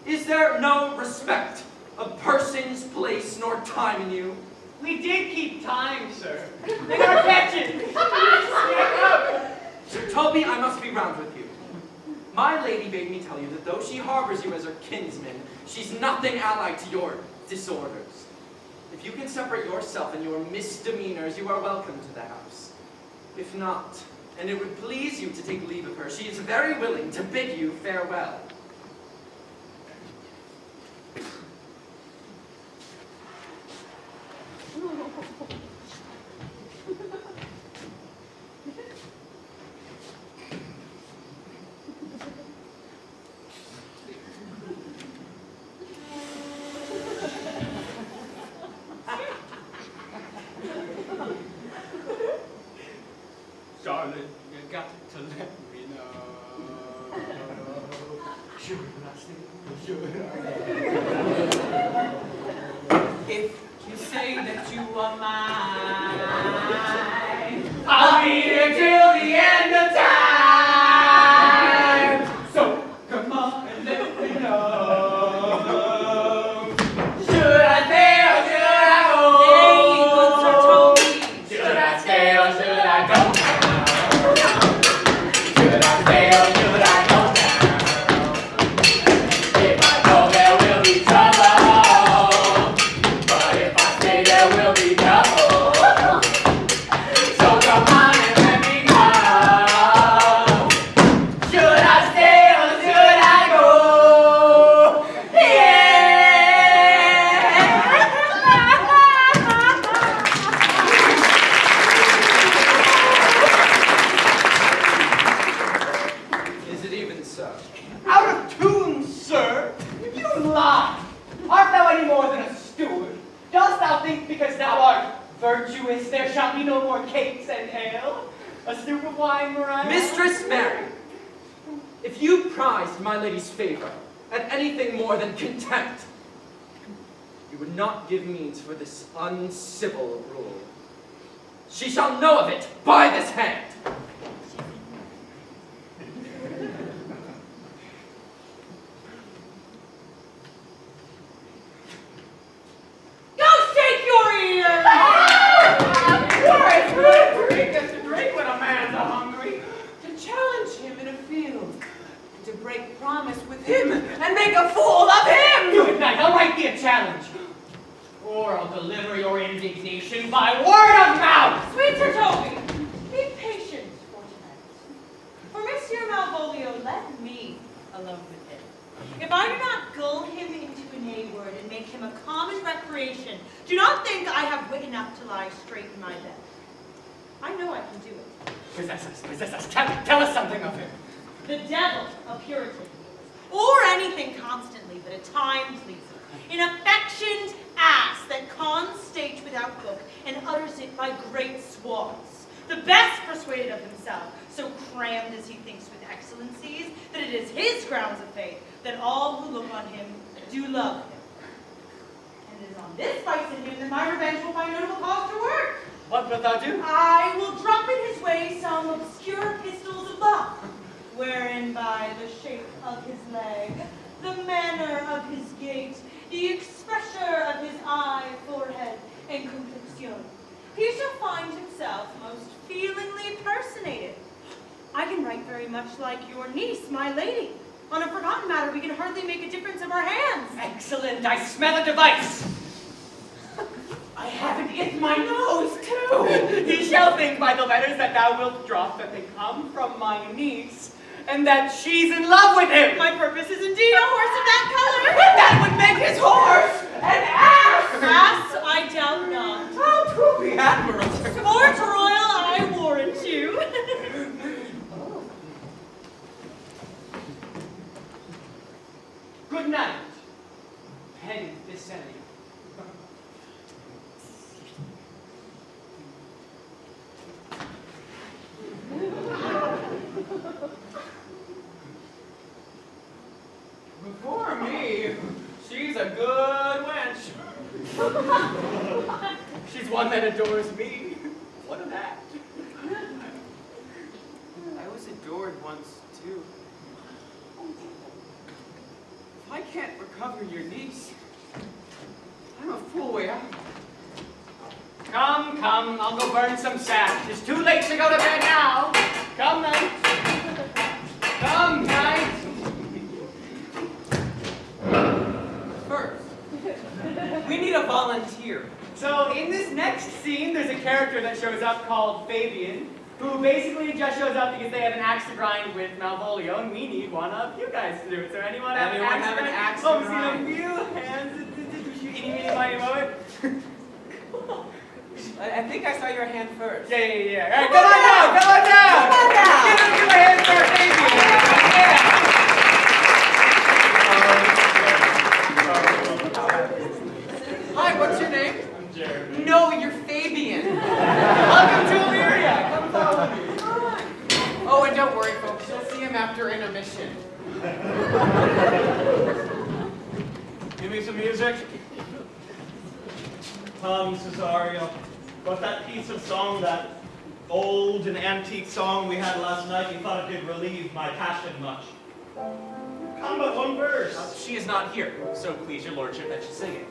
Is there no respect of persons, place, nor time in you? We did keep time, sir. They got catches. Sir Toby, I must be round with you. My lady bade me tell you that though she harbors you as her kinsman, she's nothing allied to your disorders. If you can separate yourself and your misdemeanors, you are welcome to the house. If not, and it would please you to take leave of her, she is very willing to bid you farewell. Charlotte, you got to let me know. Should I stay? Should I? If you say that you are mine, I'll be here till the end of time. So come on and let me know. Should I stay or should I go? Hey, good Sir Toby. Should I stay or should I go? Should I stay or should I go now? If I go, there will be trouble. But if I stay, there will be trouble. So come on and let me know. Should I stay or should I go? Is it even so? Out of tune, sir! You lie! Art thou any more than a steward? Dost thou think because thou art virtuous there shall be no more cakes and ale? A stoup of wine, Mauricio? Mistress Mary, if you prized my lady's favor at anything more than contempt, you would not give means for this uncivil rule. She shall know of it by this hand. Go shake your ears! Why, it's good to drink as to drink when a man's a-hungry. To challenge him in a field, and to break promise with him, and make a fool of him! Good night, I'll write thee a challenge. Or I'll deliver your indignation by word of mouth! Sweet Sir Toby, be patient for tonight. For Monsieur Malvolio, let me alone with him. If I do not gull him into an A-word and make him a common recreation, do not think I have wit enough to lie straight in my bed. I know I can do it. Possess us, tell us something of him. The devil, a Puritan, or anything constantly but a time pleaser, an affectioned ass that cons stage without book and utters it by great swaths, the best persuaded of himself, so crammed as he thinks with excellencies, that it is his grounds of faith that all who look on him do love him. And it is on this vice in him that my revenge will find notable cause to work. What wilt thou do? I will drop in his way some obscure pistols of love, wherein by the shape of his leg, the manner of his gait, the expressure of his eye, forehead, and complexion, he shall find himself most feelingly personated. I can write very much like your niece, my lady. On a forgotten matter, we can hardly make a difference of our hands. Excellent, I smell a device. I have it in my nose, too. He shall think by the letters that thou wilt drop that they come from my niece, and that she's in love with him. My purpose is indeed a horse of that color. And that would make his horse an ass. Ass, I doubt not. How truly admirable. Sport royal, I warrant you. Good night, Penny Vicenni. Before me, she's a good wench. She's one that adores me. What of that? I was adored once, too. If I can't recover your niece, I'm a fool way out. Come, I'll go burn some sap. It's too late to go to bed now. Come, Knight. Come, Knight. First, we need a volunteer. So in this next scene, there's a character that shows up called Fabian, who basically just shows up because they have an axe to grind with Malvolio, and we need one of you guys to do it. So anyone have an axe to grind? See a few hands. Any moment. I think I saw your hand first. Yeah. All right, come on down. Give him a hand for Fabian. Hi, what's your name? I'm Jeremy. No, you're Fabian. Welcome to Illyria. Come follow me. intermission. Give me some music. Come, Cesario. But that piece of song, that old and antique song we had last night, you thought it did relieve my passion much. Come but one verse. She is not here, so please your lordship that she sing it.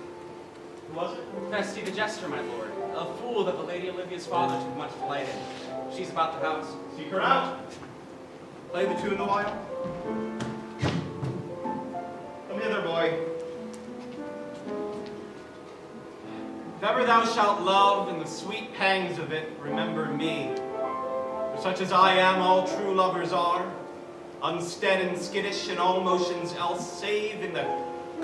Who was it? Feste the jester, my lord. A fool that the Lady Olivia's father took much delight in. She's about the house. Seek her out. Play the tune the while. Come hither, boy. If ever thou shalt love in the sweet pangs of it, remember me. For such as I am, all true lovers are, unstead and skittish in all motions else, save in the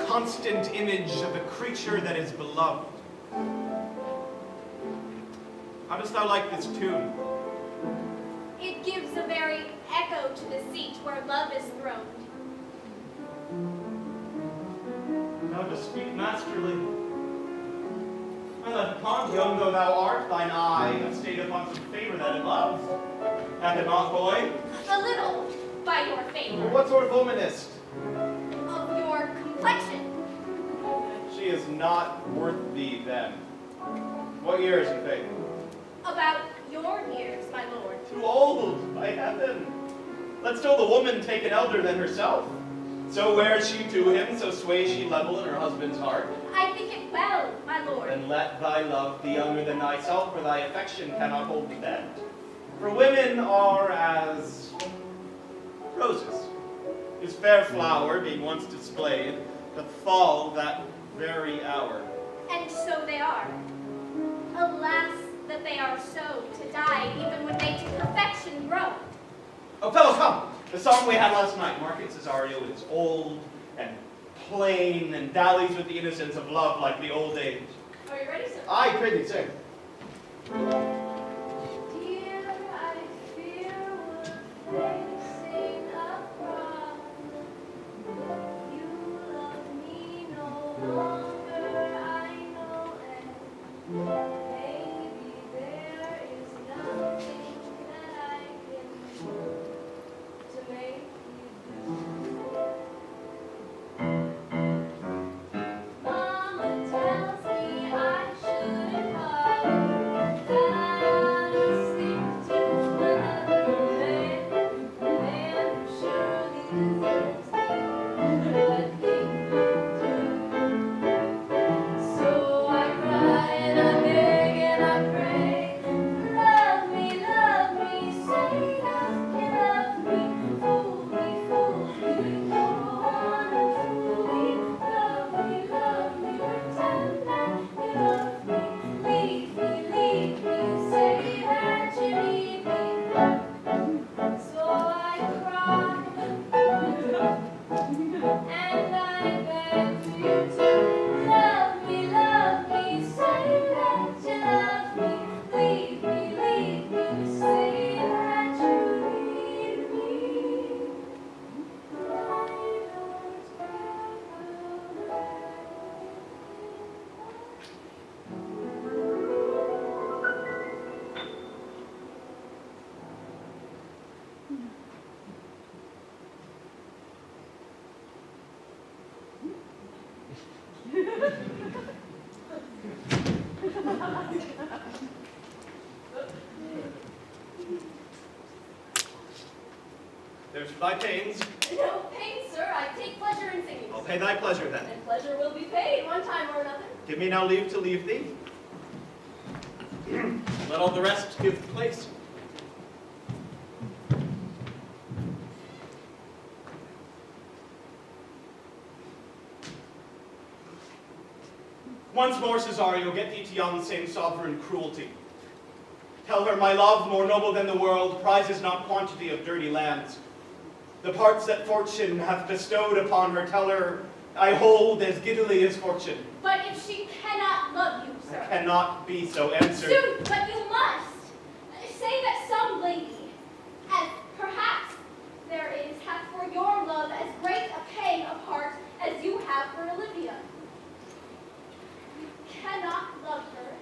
constant image of the creature that is beloved. How dost thou like this tune? It gives a very echo to the seat where love is throned. Thou dost speak masterly. My left upon, young though thou art, thine eye hath stayed upon some favor that it loves. Hath it not, boy? A little, by your favor. What sort of womanist? Of your complexion. She is not worth thee, then. What years, in faith? About your years, my lord. Too old, by heaven. Let still the woman take an elder than herself. So wears she to him, so sways she level in her husband's heart. I think it well, my lord. Then let thy love be younger than thyself, for thy affection cannot hold thee bent. For women are as roses, whose fair flower, being once displayed, doth fall that very hour. And so they are. Alas, that they are so, to die even when they to perfection grow. Oh, fellows, come! The song we had last night, mark it, Cesario, it is old and plain and dallies with the innocence of love like the old age. Are you ready, sir? Aye, prithee, sing. Dear, I fear we're facing a problem. You love me no longer, I know, and maybe there is nothing that I can do to make you do. Mama tells me I shouldn't bother, that I ought to stick to another man who surely deserves what he do. So I cry and I beg and I pray, love me, say that you love me, fool me, go on and fool me, love me, pretend that you love me, leave me, say that you need me. So I cry and I beg for you to love me, say that you love me, leave me, say that you need me. There's thy pains. No pain, sir. I take pleasure in singing. I'll pay thy pleasure then. And pleasure will be paid one time or another. Give me now leave to leave thee. Let all the rest give place. Once more, Cesario, get thee to yon same sovereign cruelty. Tell her my love, more noble than the world, prizes not quantity of dirty lands. The parts that fortune hath bestowed upon her, tell her I hold as giddily as fortune. But if she cannot love you, sir. I cannot be so answered. Soon, but you must. Say that some lady, as perhaps there is, hath for your love as great a pang of heart as you have for Olivia. You cannot love her.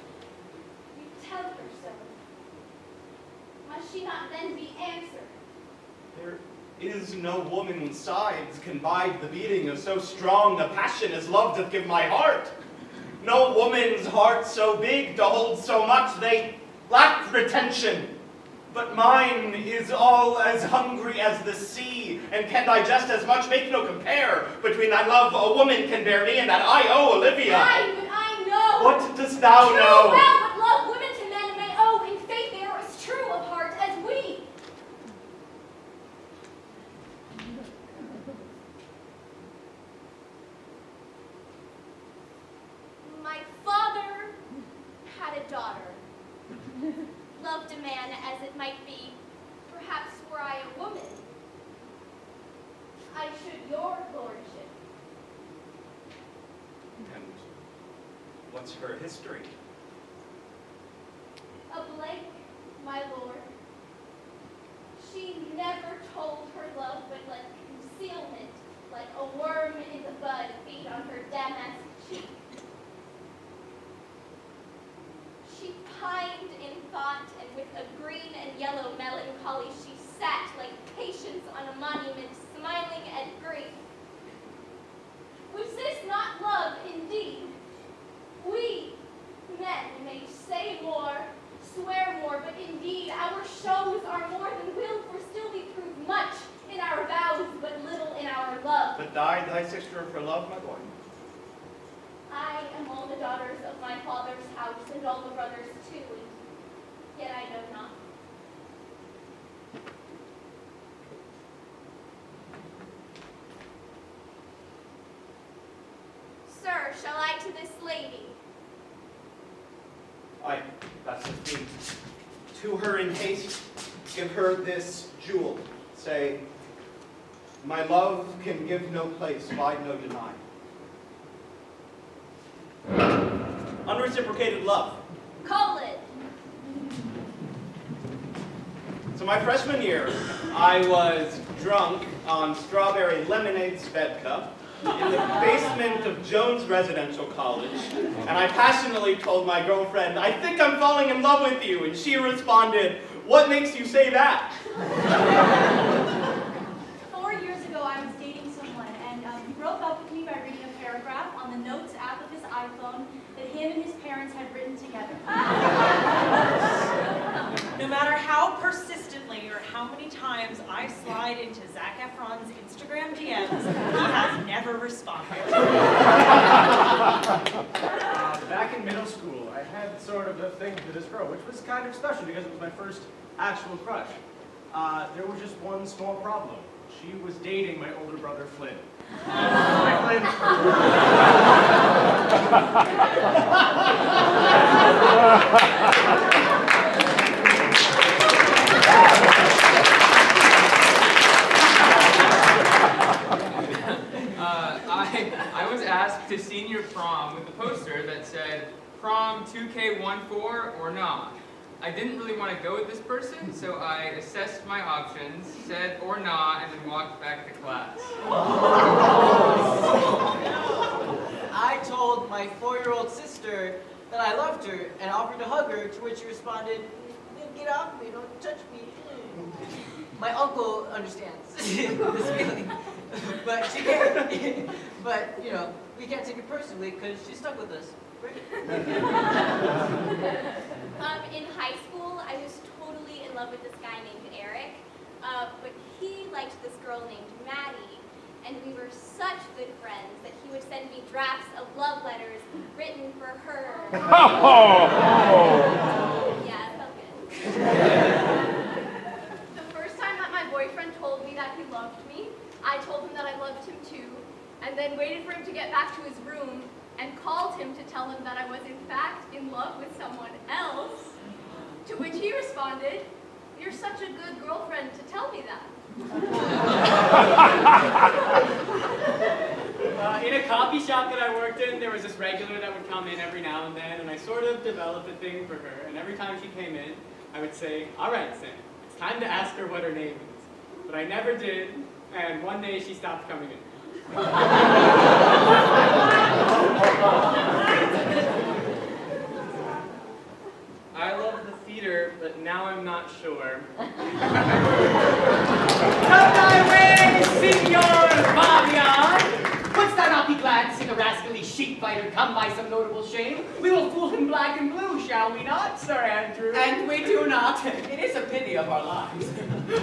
You tell her so. Must she not then be answered? There is no woman's sides can bide the beating of so strong a passion as love doth give my heart. No woman's heart so big to hold so much, they lack retention. But mine is all as hungry as the sea, and can digest as much, make no compare between thy love a woman can bear me, and that I owe Olivia. Aye, but I know. What dost thou know? Well, what love women to men may owe, in faith they are as true of heart as we. My father had a daughter. Loved a man as it might be, perhaps were I a woman, I should your lordship. And what's her history? A blank, my lord. She never told her love, but let concealment, like a worm in the bud, feed on her damask cheek. She pined in thought, and with a green and yellow melancholy she sat like Patience on a monument, smiling at grief. Was this not love indeed? We, men, may say more, swear more, but indeed our shows are more than will, for still we prove much in our vows, but little in our love. But died thy sister for love, my boy? I am all the daughters of my father's house, and all the brothers too, and yet I know not. Sir, shall I to this lady? Aye, that's the thing. To her in haste, give her this jewel. Say, my love can give no place, bide no denying. Unreciprocated love. Call it. So my freshman year, I was drunk on strawberry lemonade Svedka in the basement of Jones Residential College, and I passionately told my girlfriend, I think I'm falling in love with you, and she responded, what makes you say that? 4 years ago, I was dating someone, and he broke up with me by reading a paragraph on the Notes app of his iPhone that him and his parents had written together. No matter how persistently or how many times I slide into Zac Efron's Instagram DMs, he has never responded. Back in middle school, I had sort of a thing for this girl, which was kind of special because it was my first actual crush. There was just one small problem. She was dating my older brother, Flynn. Hi, I was asked to senior prom with a poster that said, prom 2K14 or not. I didn't really want to go with this person, so I assessed my options, said or not, and then walked back to class. I told my 4-year-old sister that I loved her and offered to hug her, to which she responded, get off me, don't touch me. My uncle understands this feeling, but she can't. But, you know, we can't take it personally because she's stuck with us. In high school, I was totally in love with this guy named Eric, but he liked this girl named Maddie, and we were such good friends that he would send me drafts of love letters written for her. Yeah, it felt good. The first time that my boyfriend told me that he loved me, I told him that I loved him too, and then waited for him to get back to his room and called him to tell him that I was in fact in love with someone else, to which he responded, "You're such a good girlfriend to tell me that." In a coffee shop that I worked in, there was this regular that would come in every now and then, and I sort of developed a thing for her, and every time she came in, I would say, all right, Sam, it's time to ask her what her name is. But I never did, and one day she stopped coming in. I love the theater, but now I'm not sure. Toby, by some notable shame. We will fool him black and blue, shall we not, Sir Andrew? And we do not. It is a pity of our lives.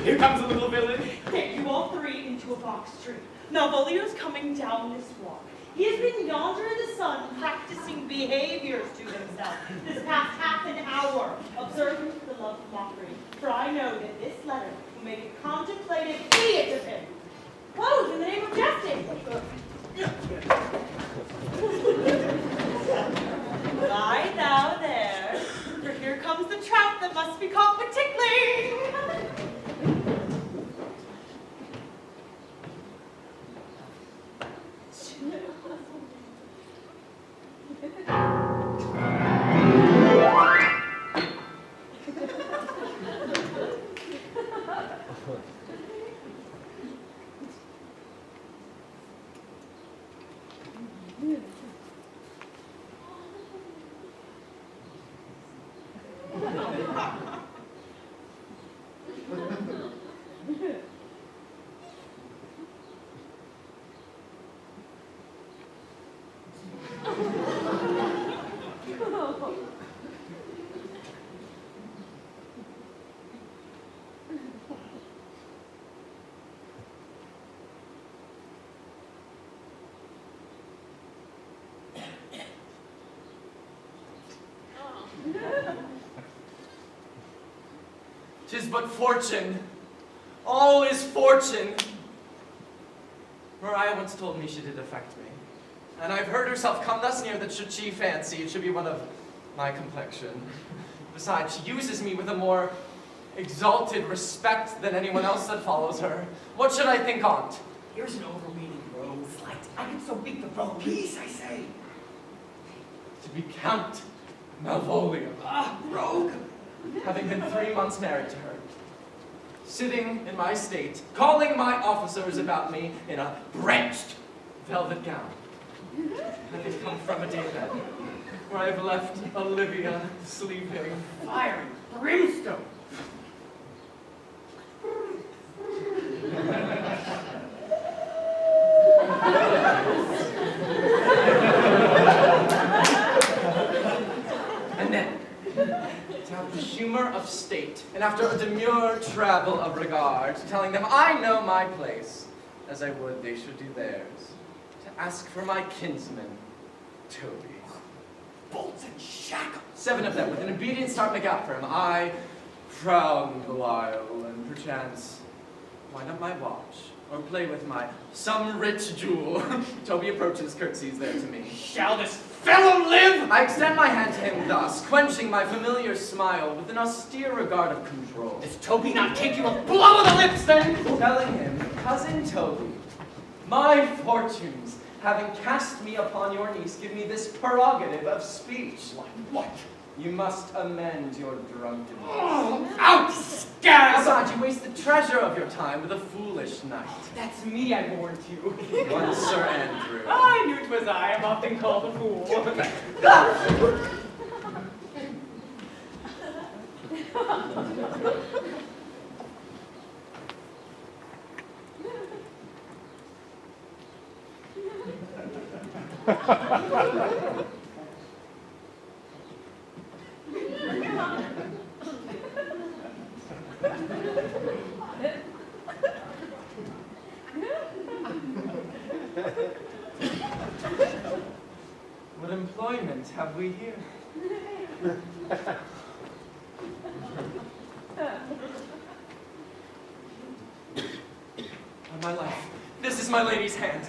Here comes a little villain. Get you all three into a box tree. Malvolio's coming down this walk. He has been yonder in the sun practicing behaviors to himself this past half an hour. Observe the love of mockery, for I know that this letter will make a contemplative idiot of him. Close in the name of justice. Lie thou there, for here comes the trout that must be caught with tickling. Tis but fortune. All is fortune. Mauricio once told me she did affect me. And I've heard herself come thus near that should she fancy it should be one of my complexion. Besides, she uses me with a more exalted respect than anyone else that follows her. What should I think on't? Here's an overweening rogue slight. I can so beat the rogue. Peace, I say. To be Count Malvolio. Ah, rogue. Having been 3 months married to her. Sitting in my state, calling my officers about me in a branched velvet gown. Having come from a daybed, where I've left Olivia sleeping. Fire and brimstone. And then, to have the humor of state, and after a demure travel of regard, telling them I know my place, as I would they should do theirs, to ask for my kinsman, Toby. Bolts and shackles. 7 of them, with an obedient start make out for him. I frowned a while, and perchance wind up my watch, or play with my some rich jewel. Toby approaches, curtsies there to me. Shall this fellow live? I extend my hand to him thus, quenching my familiar smile with an austere regard of control. Is Toby not capable of blow of the lips then? Telling him, cousin Toby, my fortunes, having cast me upon your niece, give me this prerogative of speech. What? You must amend your drunkenness. Oh, out, scab! Besides, you waste the treasure of your time with a foolish knight. That's me, I warned you. One Sir Andrew. I knew 'twas I. I'm often called a fool. What employment have we here? On my life, this is my lady's hand.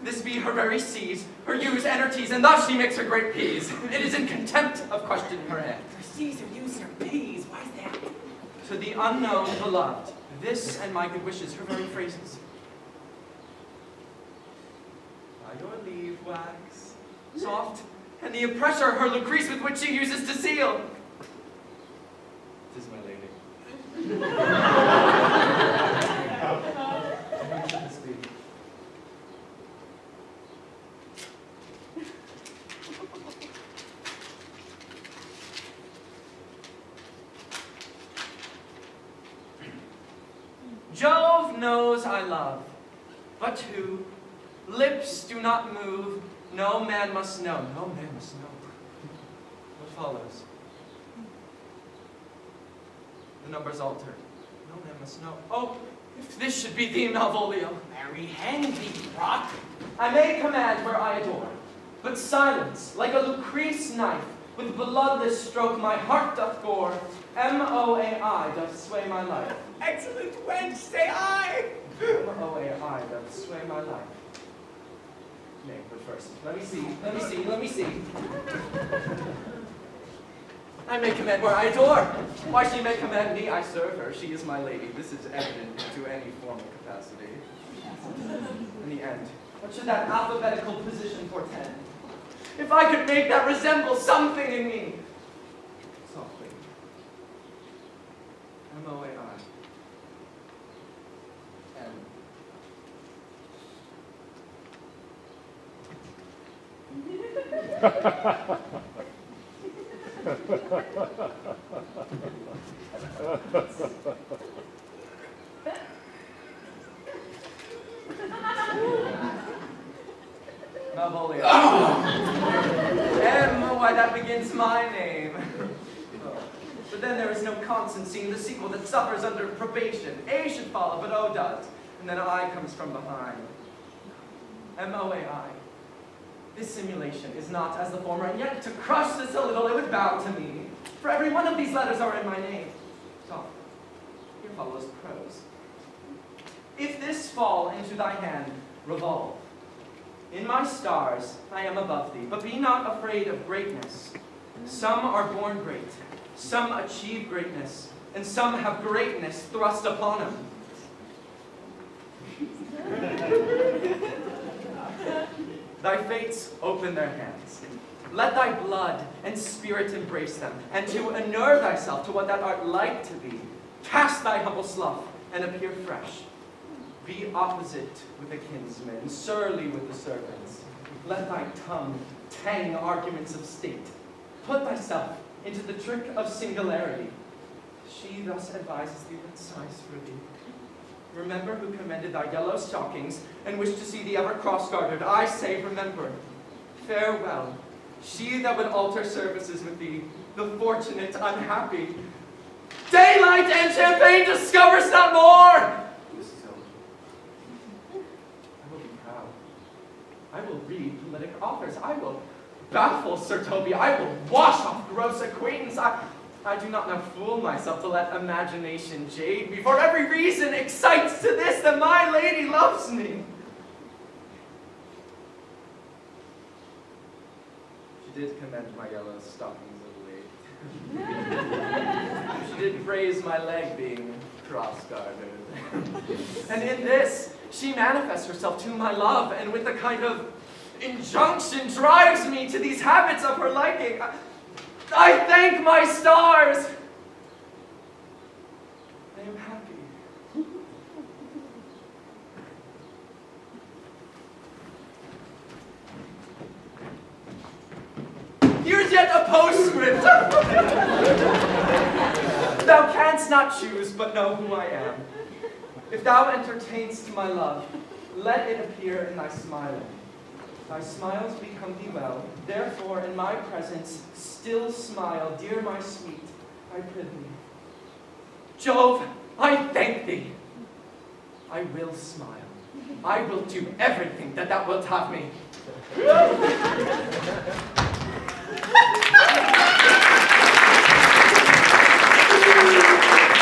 This be her very seas, her ewes and her teas, and thus she makes her great peas. It is in contempt of questioning her hand. Her seas, her ewes, and her peas. Why is that? To the unknown beloved, this and my good wishes, her very phrases. By your leave, wax, soft, and the oppressor, her Lucrece with which she uses to seal. 'Tis my lady. Who should this be? Jove knows I love, but who lips do not move, No man must know. No man must know. What follows? The number's altered. No man must know. Oh, if this should be thee, Malvolio. Marry, hang thee, rock. I may command where I adore, but silence, like a Lucrece knife, with bloodless stroke my heart doth gore. M-O-A-I doth sway my life. Excellent wench, say I. M-O-A-I doth sway my life. Nay, but first, let me see. I may command where I adore. Why she may command me, I serve her. She is my lady. This is evident to any formal capacity. In the end, what should that alphabetical position portend? If I could make that resemble something in me. Softly. M-O-A-I. M. Malvolio. M, why that begins my name. But then there is no constancy in the sequel that suffers under probation. A should follow, but O does. And then I comes from behind. M-O-A-I. This simulation is not as the former, and yet to crush this a little, it would bow to me. For every one of these letters are in my name. Soft. Here follows prose. If this fall into thy hand, revolve. In my stars I am above thee, but be not afraid of greatness. Some are born great, some achieve greatness, and some have greatness thrust upon them. Thy fates open their hands. Let thy blood and spirit embrace them, and to inure thyself to what thou art like to be, cast thy humble slough and appear fresh. Be opposite with the kinsmen, surly with the servants. Let thy tongue tang arguments of state. Put thyself into the trick of singularity. She thus advises thee that sighs for thee. Remember who commended thy yellow stockings, and wished to see thee ever cross-gartered. I say, remember. Farewell. She that would alter services with thee, the fortunate unhappy. Daylight and champagne discovers not more! I will be proud. I will read politic authors. I will baffle Sir Toby. I will wash off gross acquaintance. I do not now fool myself to let imagination jade me, for every reason excites to this that my lady loves me. She did commend my yellow stockings of late. She did praise my leg being cross-gartered. And in this, she manifests herself to my love, and with a kind of injunction drives me to these habits of her liking. I thank my stars! I am happy. Here's yet a postscript! Thou canst not choose, but know who I am. If thou entertainst my love, let it appear in thy smiling. Thy smiles become thee well, therefore in my presence still smile, dear my sweet, I prithee. Jove, I thank thee. I will smile. I will do everything that thou wilt have me.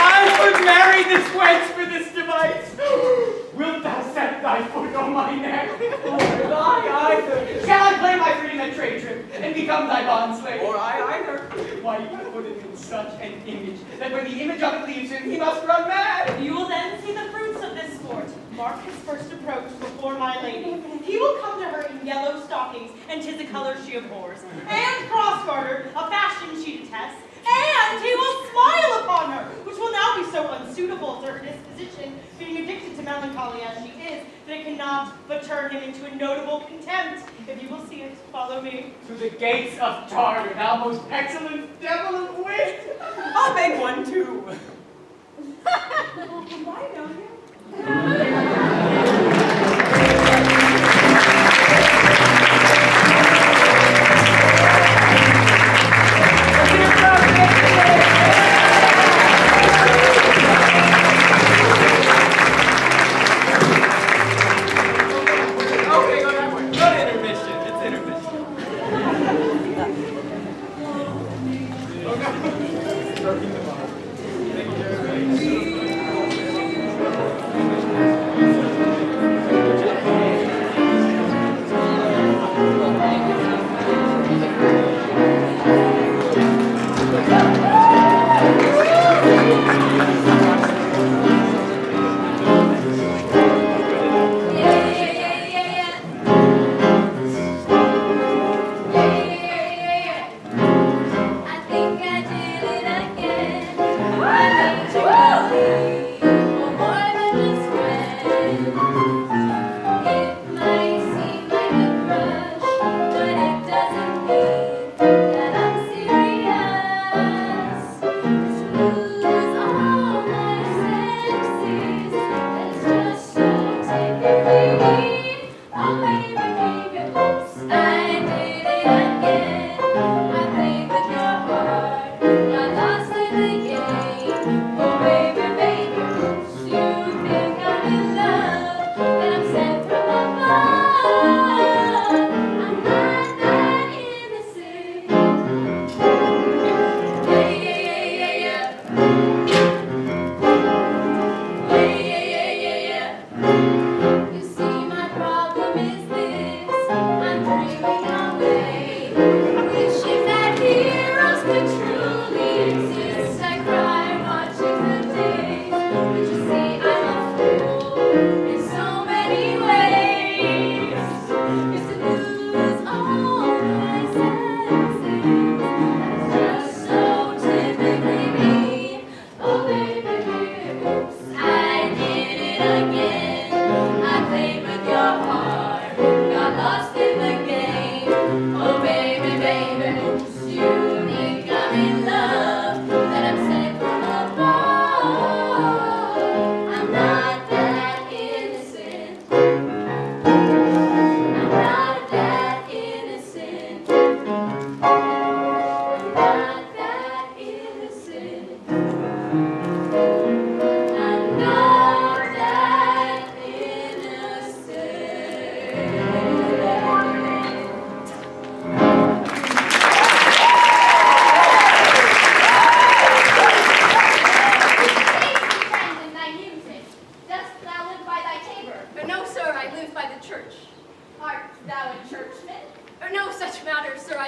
I would marry this wench for this device. Wilt thou set thy foot on my neck? Shall I play my freedom at trade trip and become thy bondslave? Or I either. Why, you put it in such an image that when the image of it leaves him, he must run mad. You will then see the fruits of this sport. Mark his first approach before my lady. He will come to her in yellow stockings, and 'tis a color she abhors, and cross-gartered, a fashion she detests, and he will smile upon her, which will now be so unsuitable to her disposition, being addicted to melancholy as she is, that it cannot but turn him into a notable contempt. If you will see it, follow me. To the gates of Tartar, thou most excellent devil of wit! I'll make one too. I know him.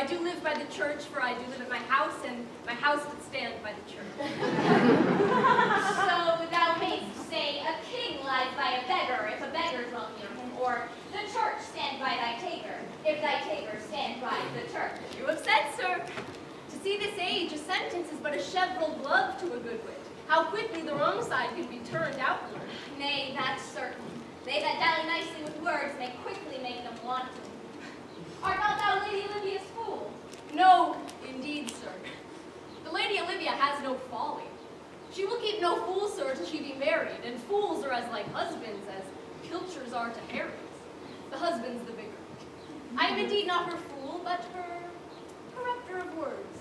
I do live by the church, for I do live at my house, and my house would stand by the church. So thou mayst say, a king lies by a beggar, if a beggar dwell near him, or the church stand by thy taker, if thy taker stand by the church. You have said, sir. To see this age, a sentence is but a cheverel glove to a good wit. How quickly the wrong side can be turned outward. Nay, that's certain. They that dally nicely with words may quickly make them wanton. Art not thou Lady Olivia's fool? No, indeed, sir. The Lady Olivia has no folly. She will keep no fool, sir, till she be married, and fools are as like husbands as pilchers are to herrings. The husband's the bigger. I am indeed not her fool, but her corrector of words.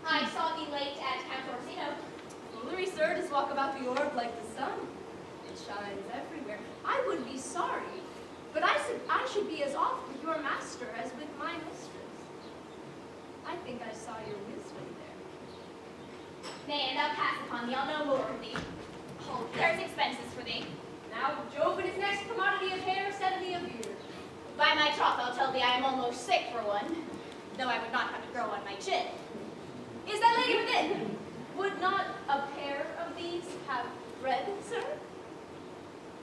I saw thee late at Count Orsino. Foolery, sir, does walk about the orb like the sun. It shines everywhere. I would be sorry, but I should be as oft with your master as with my mistress. I think I saw your wisdom there. Nay, and thou pass upon thee, I'll no more of thee. Hold, there's expenses for thee. Now, Job and his next commodity of hair, set thee a beard. By my troth, I'll tell thee I am almost sick for one, though I would not have it grow on my chin. Is that lady within? Would not a pair of these have bread, sir?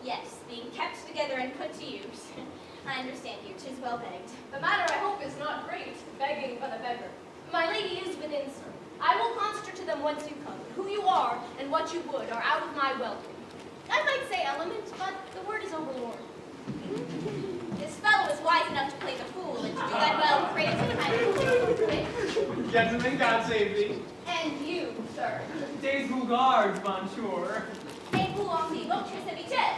Yes, being kept together and put to use. I understand you, 'tis well begged. The matter, I hope, is not great, begging but a beggar. My lady is within, sir. I will conjure to them whence you come. Who you are, and what you would, are out of my welcome. I might say element, but the word is overlord. This fellow is wise enough to play the fool, and to do that well praise. Gentlemen, God save thee. And you, sir. Des Bougards, monsieur. Et vous aussi, votre serviteur.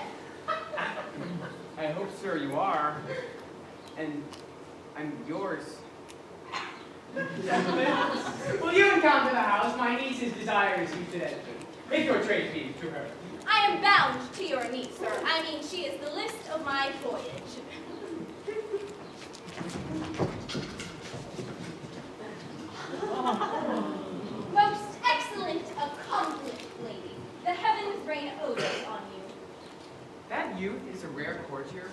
I hope, sir, you are. And I'm yours. Gentlemen, will you encounter the house? My niece's desires you to enter. Make your trade fee to her. I am bound to your niece, sir. I mean, she is the list of my voyage. Most excellent, accomplished lady, the heavens rain odors on you. That youth is a rare courtier.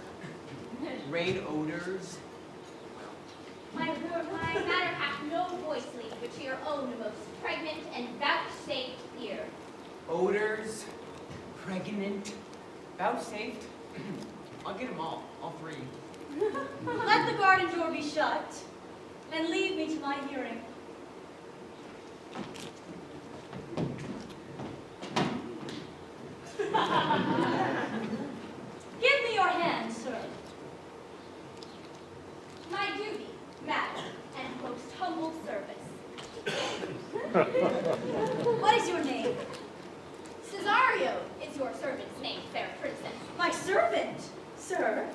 Rain odors. My matter hath no voice, lady, but to your own most pregnant and vouchsafed ear. Odors. Pregnant. Vouchsafed. I'll get them all three. Let the garden door be shut, and leave me to my hearing. Give me your hand, sir. My duty, madam, and most humble service. What is your name? Cesario is your servant's name, fair princess. My servant, sir.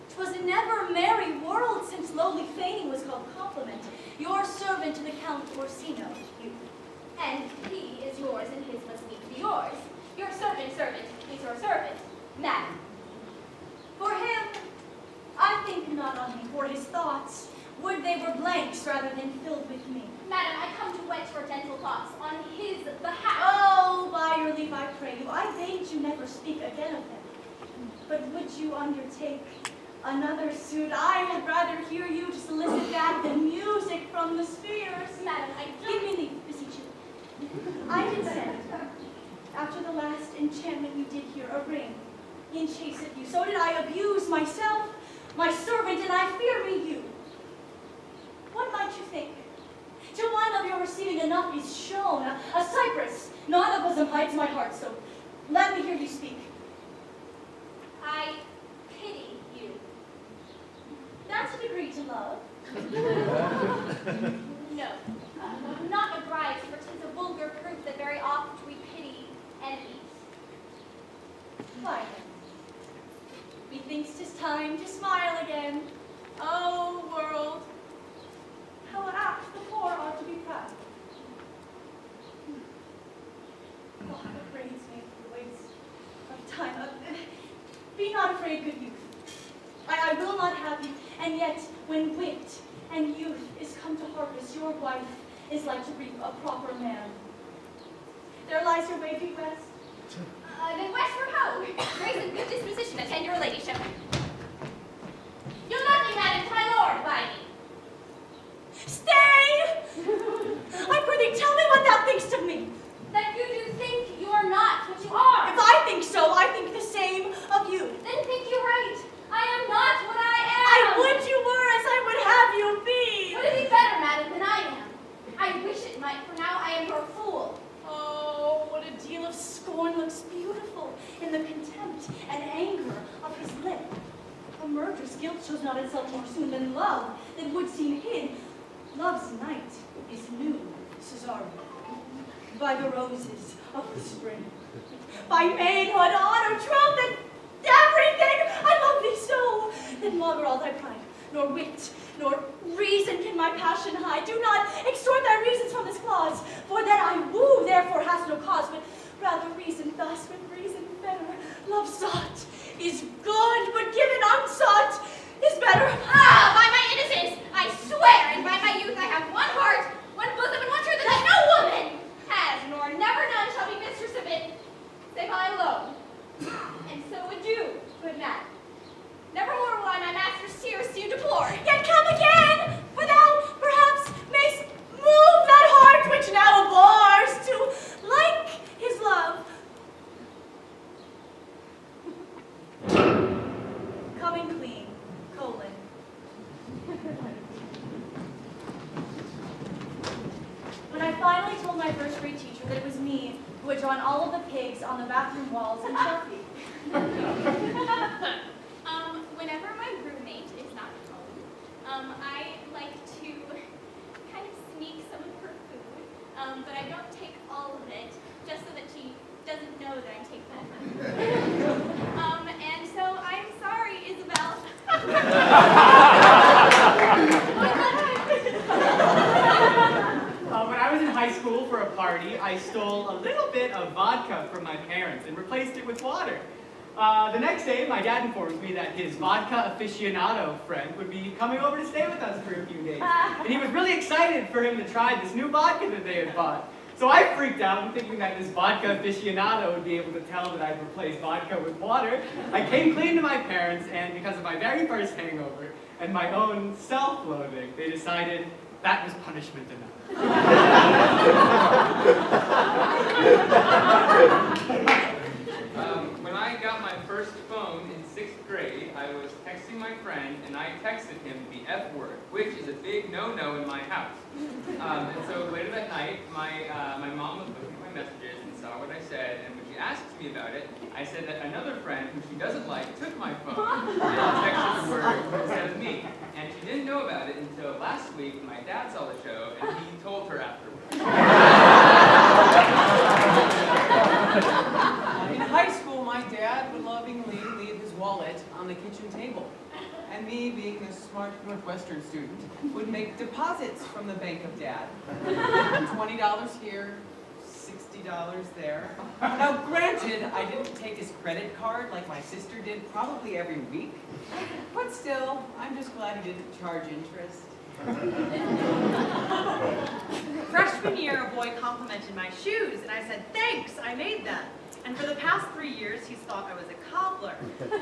'Twas a never merry world since lowly feigning was called compliment. Your servant to the Count Orsino, you. And he is yours, and his must need to be yours. Your servant is your servant, madam. For him, I think not on him, for his thoughts. Would they were blanks rather than filled with me. Madam, I come to whet your gentle thoughts on his behalf. Oh, by your leave, I pray you. I bade you never speak again of him. But would you undertake another suit? I had rather hear you to solicit back the music from the spheres. Madam, I Give me leave, beseech you. I did send, after the last enchantment you did hear, a ring in chase of you. So did I abuse myself, my servant, and I fear me you. What might you think? To one of your receiving enough is shown, a cypress, not a bosom hides my heart, so let me hear you speak. I pity you. That's a degree to love. No, not a bride, for 'tis a vulgar proof that very oft we pity enemies. Why then? Methinks 'tis time to smile again. Oh, world, how apt the poor are to be proud. God upbraids me for the waste of time. Be not afraid, good youth. I will not have you, and yet when wit and youth is come to harvest, your wife is like to reap a proper man. There lies your way, due west. Then westward ho! Grace and good disposition attend your ladyship. You'll not be madam to my lord by me. Stay! shows not itself more soon than love, that would seem hid. Love's night is new, Cesario, by the roses of the spring, by maidhood, honor, troth, and everything. I love thee so, that maugre all thy pride, nor wit, nor reason can my passion hide. Do not extort thy reasons from this clause, for that I woo, therefore hast no cause, but rather reason thus, with reason better. Love sought is good, but given unsought is better. Ah, by my innocence, I swear, and by my youth I have one heart, one bosom, and one truth that no woman has, nor never none shall be mistress of it, save I alone. And so adieu, good man. Nevermore will I my master's tears see you deplore. Yet come again, for thou perhaps mayst move that heart which now abhors to like his love. Coming clean, colon. When I finally told my first grade teacher that it was me who had drawn all of the pigs on the bathroom walls in Sharpie. Whenever my roommate is not home, I like to kind of sneak some of her food, but I don't take all of it, just so that she doesn't know that I'm taking that food. And so I'm sorry, Isabel. When I was in high school for a party, I stole a little bit of vodka from my parents and replaced it with water. The next day, my dad informs me that his vodka aficionado friend would be coming over to stay with us for a few days. And he was really excited for him to try this new vodka that they had bought. So I freaked out, thinking that this vodka aficionado would be able to tell that I'd replaced vodka with water. I came clean to my parents, and because of my very first hangover and my own self-loathing, they decided that was punishment enough. When I got my first phone in 6th grade, I was texting my friend, and I texted him the F word, which is a big no-no in my house. And so later that night, my mom was looking at my messages and saw what I said, and when she asked me about it, I said that another friend who she doesn't like took my phone and texted the word instead of me. And she didn't know about it until last week when my dad saw the show, and he told her afterwards. In high school, my dad would lovingly leave his wallet on the kitchen table. And me, being a smart Northwestern student, would make deposits from the bank of Dad. $20 here, $60 there. Now, granted, I didn't take his credit card like my sister did probably every week. But still, I'm just glad he didn't charge interest. Freshman year, a boy complimented my shoes, and I said, "Thanks, I made them." And for the past 3 years, he's thought I was a cobbler.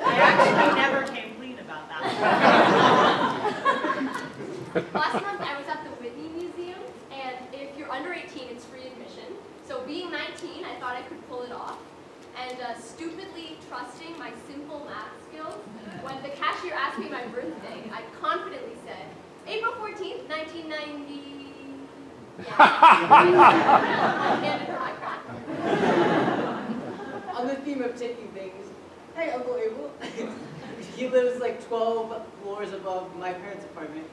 I actually never came clean about that. Last month I was at the Whitney Museum, and if you're under 18, it's free admission. So being 19, I thought I could pull it off. And stupidly trusting my simple math skills, when the cashier asked me my birthday, I confidently said, April 14th, 1990... Yeah. Handed her my crack. On the theme of taking things, hey, Uncle Abel. He lives like 12 floors above my parents' apartment.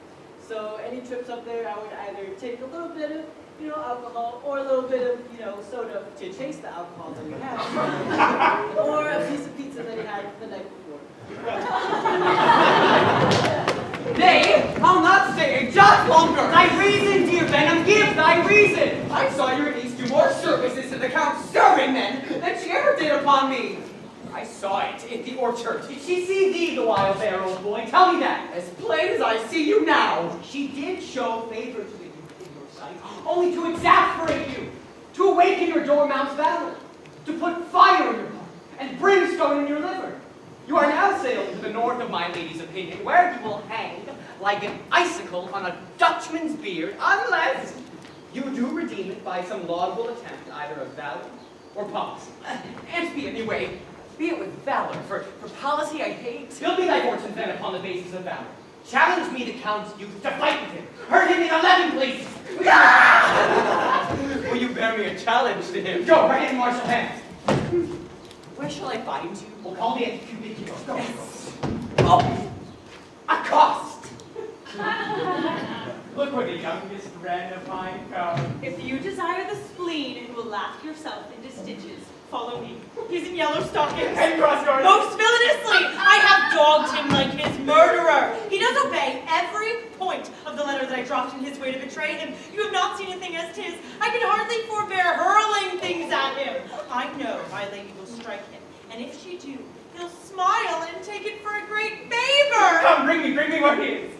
So any trips up there, I would either take a little bit of, alcohol, or a little bit of, soda to chase the alcohol that we had, or a piece of pizza that he had the night before. Nay, I'll not stay a jot longer. Thy reason, dear Venom, give thy reason. I saw your niece do more services to the Count's serving men than she ever did upon me. I saw it in the orchard. Did she see thee, the wild bear, old boy? Tell me that. As plain as I see you now. She did show favor to the youth in your sight, only to exasperate you, to awaken your dormont's valor, to put fire in your heart and brimstone in your liver. You are now sailed to the north of my lady's opinion, where you will hang like an icicle on a Dutchman's beard, unless you do redeem it by some laudable attempt, either of valor or policy. And be it anyway, be it with valor, for policy I hate. Build me thy fortunes then upon the basis of valor. Challenge me, the Count's youth, to fight with him. Hurt him in 11 places. Will you bear me a challenge to him? Go, right in, martial hands. Where shall I find you? We'll call me at Cubiculum. Go. Oh, a cost. Look where the youngest wren of mine comes. If you desire the spleen and will laugh yourself into stitches, follow me. He's in yellow stockings. And cross yours. Most villainously, I have dogged him like his murderer. He does obey every point of the letter that I dropped in his way to betray him. You have not seen a thing as 'tis. I can hardly forbear hurling things at him. I know my lady will strike him, and if she do, he'll smile and take it for a great favor. Come, bring me where he is.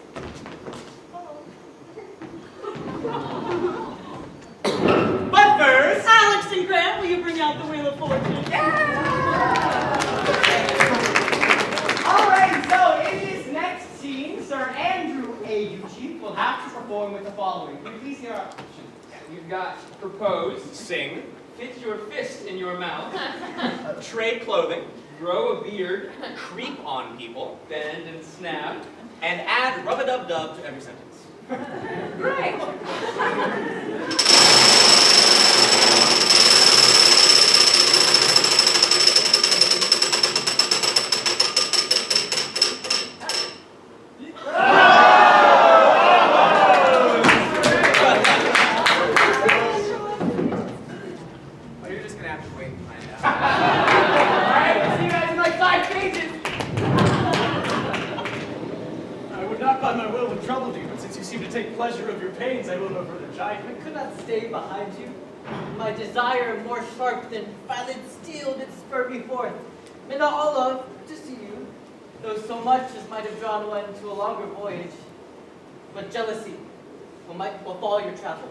But first, Alex and Grant, will you bring out the Wheel of Fortune? Alright, so in this next scene, Sir Andrew Aguecheek will have to perform with the following. Can you please hear our options? You've got propose, sing, fit your fist in your mouth, trade clothing, grow a beard, creep on people, bend and snap, and add rub-a-dub-dub to every sentence. Great. I will no further chide. I could not stay behind you. My desire, more sharp than violent steel, did spur me forth. And not all love to see you, though so much as might have drawn one to a longer voyage. But jealousy will befall your travel,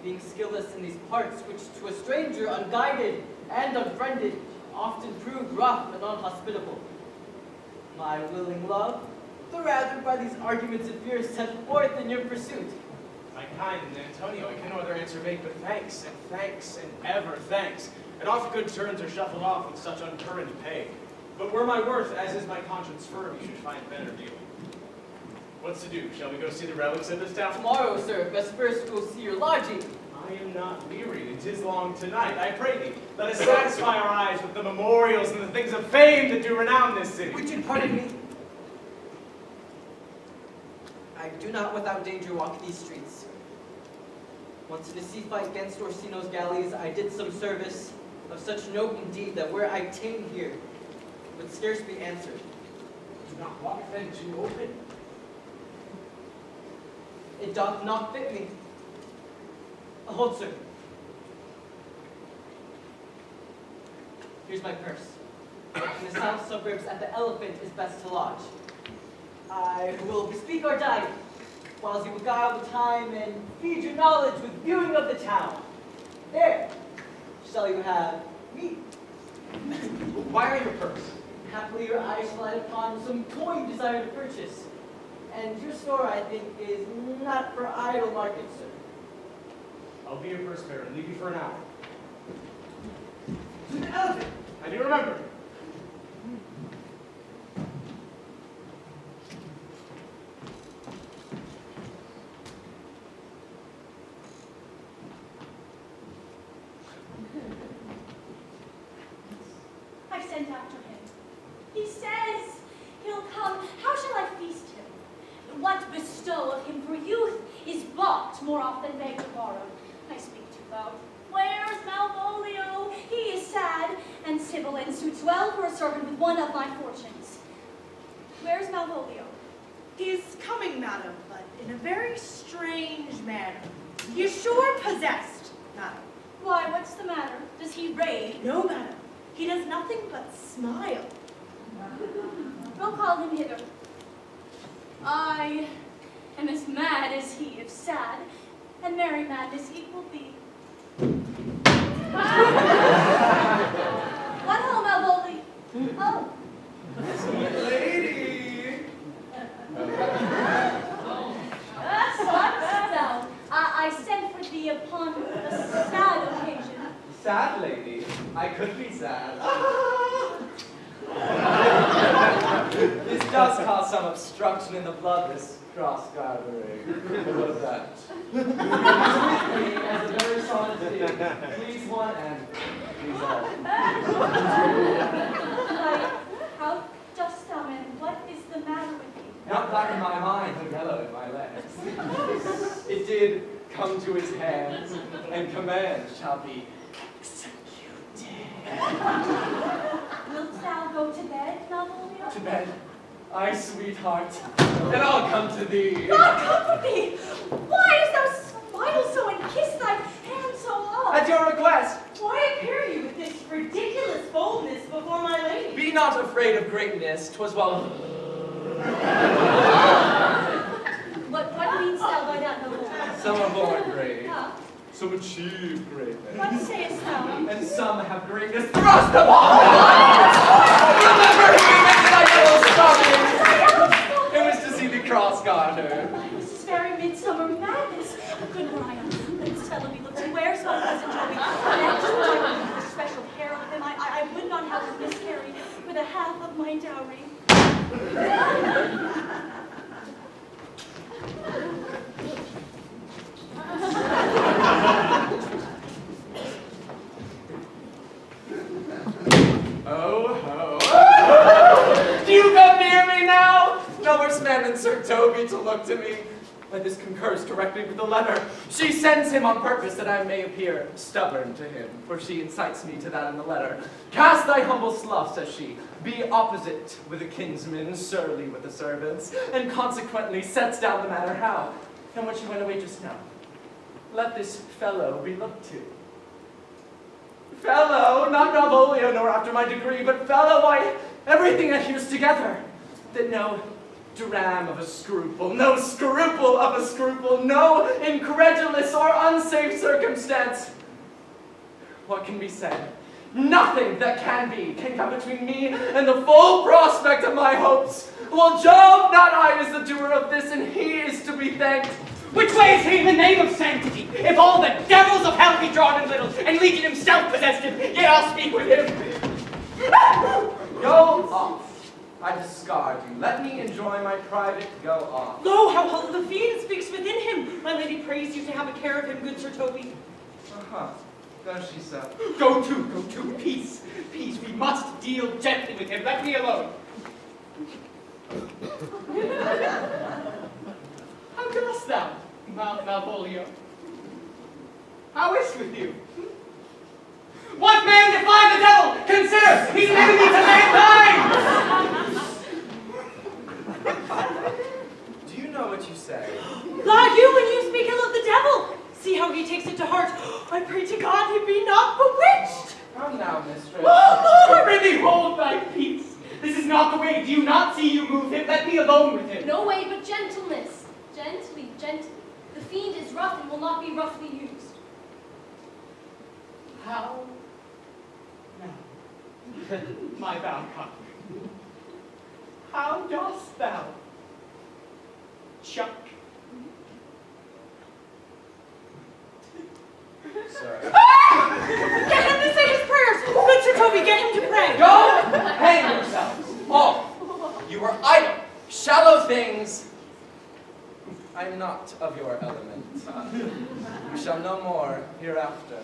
being skilless in these parts, which to a stranger, unguided and unfriended, often prove rough and unhospitable. My willing love, the rather by these arguments and fears set forth in your pursuit. My kind Antonio, I can no other answer make but thanks and ever thanks. And oft good turns are shuffled off with such uncurrent pay. But were my worth, as is my conscience firm, you should find better deal. What's to do? Shall we go see the relics of this town? Tomorrow, sir, but first we'll see your lodging. I am not weary, it is long tonight. I pray thee, let us satisfy our eyes with the memorials and the things of fame that do renown this city. Would you pardon me? I do not without danger walk these streets. Once in a sea fight against Orsino's galleys, I did some service of such note indeed that were I ta'en here, would scarce be answered. Do not walk then too open. It doth not fit me. Hold, sir. Here's my purse. In the south suburbs at the Elephant is best to lodge. I will bespeak our diet, whilst you beguile the time and feed your knowledge with viewing of the town. There shall you have meat. Why are your purse? Happily your eyes shall light upon some coin you desire to purchase. And your store, I think, is not for idle market, sir. I'll be your purse bearer and leave you for an hour. To the Elephant! I do remember. I sent after him. He says he'll come. How shall I feast him? What bestow of him for youth is bought more often begged to borrow. I speak too loud. Where's Malvolio? He is sad, and Sybil and suits well for a servant with one of my fortunes. Where's Malvolio? He is coming, madam, but in a very strange manner. He is sure possessed, madam. Why, what's the matter? Does he rave? No, madam. He does nothing but smile. We'll call him hither. I am as mad as he if sad, and merry madness equal be. What ho, Malvolio? Oh. Sweet lady! What thou? I sent for thee upon a sad occasion. Sad lady? I could be sad. This does cause some obstruction in the blood, this cross-gathering. What of that? As a very solid thing. Please one and please all. Like, how dost thou, man? What is the matter with thee? Not black kid come to his hands, and command shall be Wilt thou go to bed, Malvolio? to bed. Aye, sweetheart, and I'll come to thee. God comfort thee! Why dost thou smile so and kiss thy hand so oft? At your request. Why appear you with this ridiculous boldness before my lady? Be not afraid of greatness, 'twas well. What meanst thou by that, noble? Some are born great, Huh? some achieve greatness, What sayest thou? and some have greatness thrust upon them. Remember me with thy yellow stockings. It was to see the cross garter. Why, this is very midsummer madness. Good Maria, let this fellow be looked to. Where's my cousin Toby? Next time I have special care of him, I would not have him miscarry for the half of my dowry. Do you come near me now? No worse man than Sir Toby to look to me. But this concurs directly with the letter. She sends him on purpose that I may appear stubborn to him, for she incites me to that in the letter. Cast thy humble slough, says she. Be opposite with a kinsman, surly with the servants, and consequently sets down the matter how. And when she went away just now, let this fellow be looked to. Fellow, not Malvolio nor after my degree, but fellow, why, everything adheres together. That no dram of a scruple, no scruple of a scruple, no incredulous or unsafe circumstance. What can be said? Nothing that can be can come between me and the full prospect of my hopes. Well, Jove, not I, is the doer of this, and he is to be thanked. Which way is he in the name of sanctity? If all the devils of hell be drawn in little, and Legion himself possessed him, yet I'll speak with him. Go off. I discard you. Let me enjoy my private go off. Lo, how humble the fiend speaks within him. My lady prays you to have a care of him, good Sir Toby. Uh-huh. Does she so? Go to, peace. Peace, we must deal gently with him. Let me alone. How dost thou, Malvolio? How is with you? What man defied the devil? Consider, he's an enemy to mankind! Do you know what you say? Laud you when you speak ill of the devil. See how he takes it to heart. I pray to God he be not bewitched. Come now, mistress. Oh, Lord, prithee, hold thy peace. This is not the way. Do you not see you move him? Let me alone with him. No way but gentleness. Gently, gently. The fiend is rough and will not be roughly used. How now, my bound cock? How dost thou, Chuck? Sir. Get him to say his prayers. Good Sir Toby, get him to pray. Go hang yourselves. All. You are idle, shallow things. I am not of your element. You shall know more hereafter.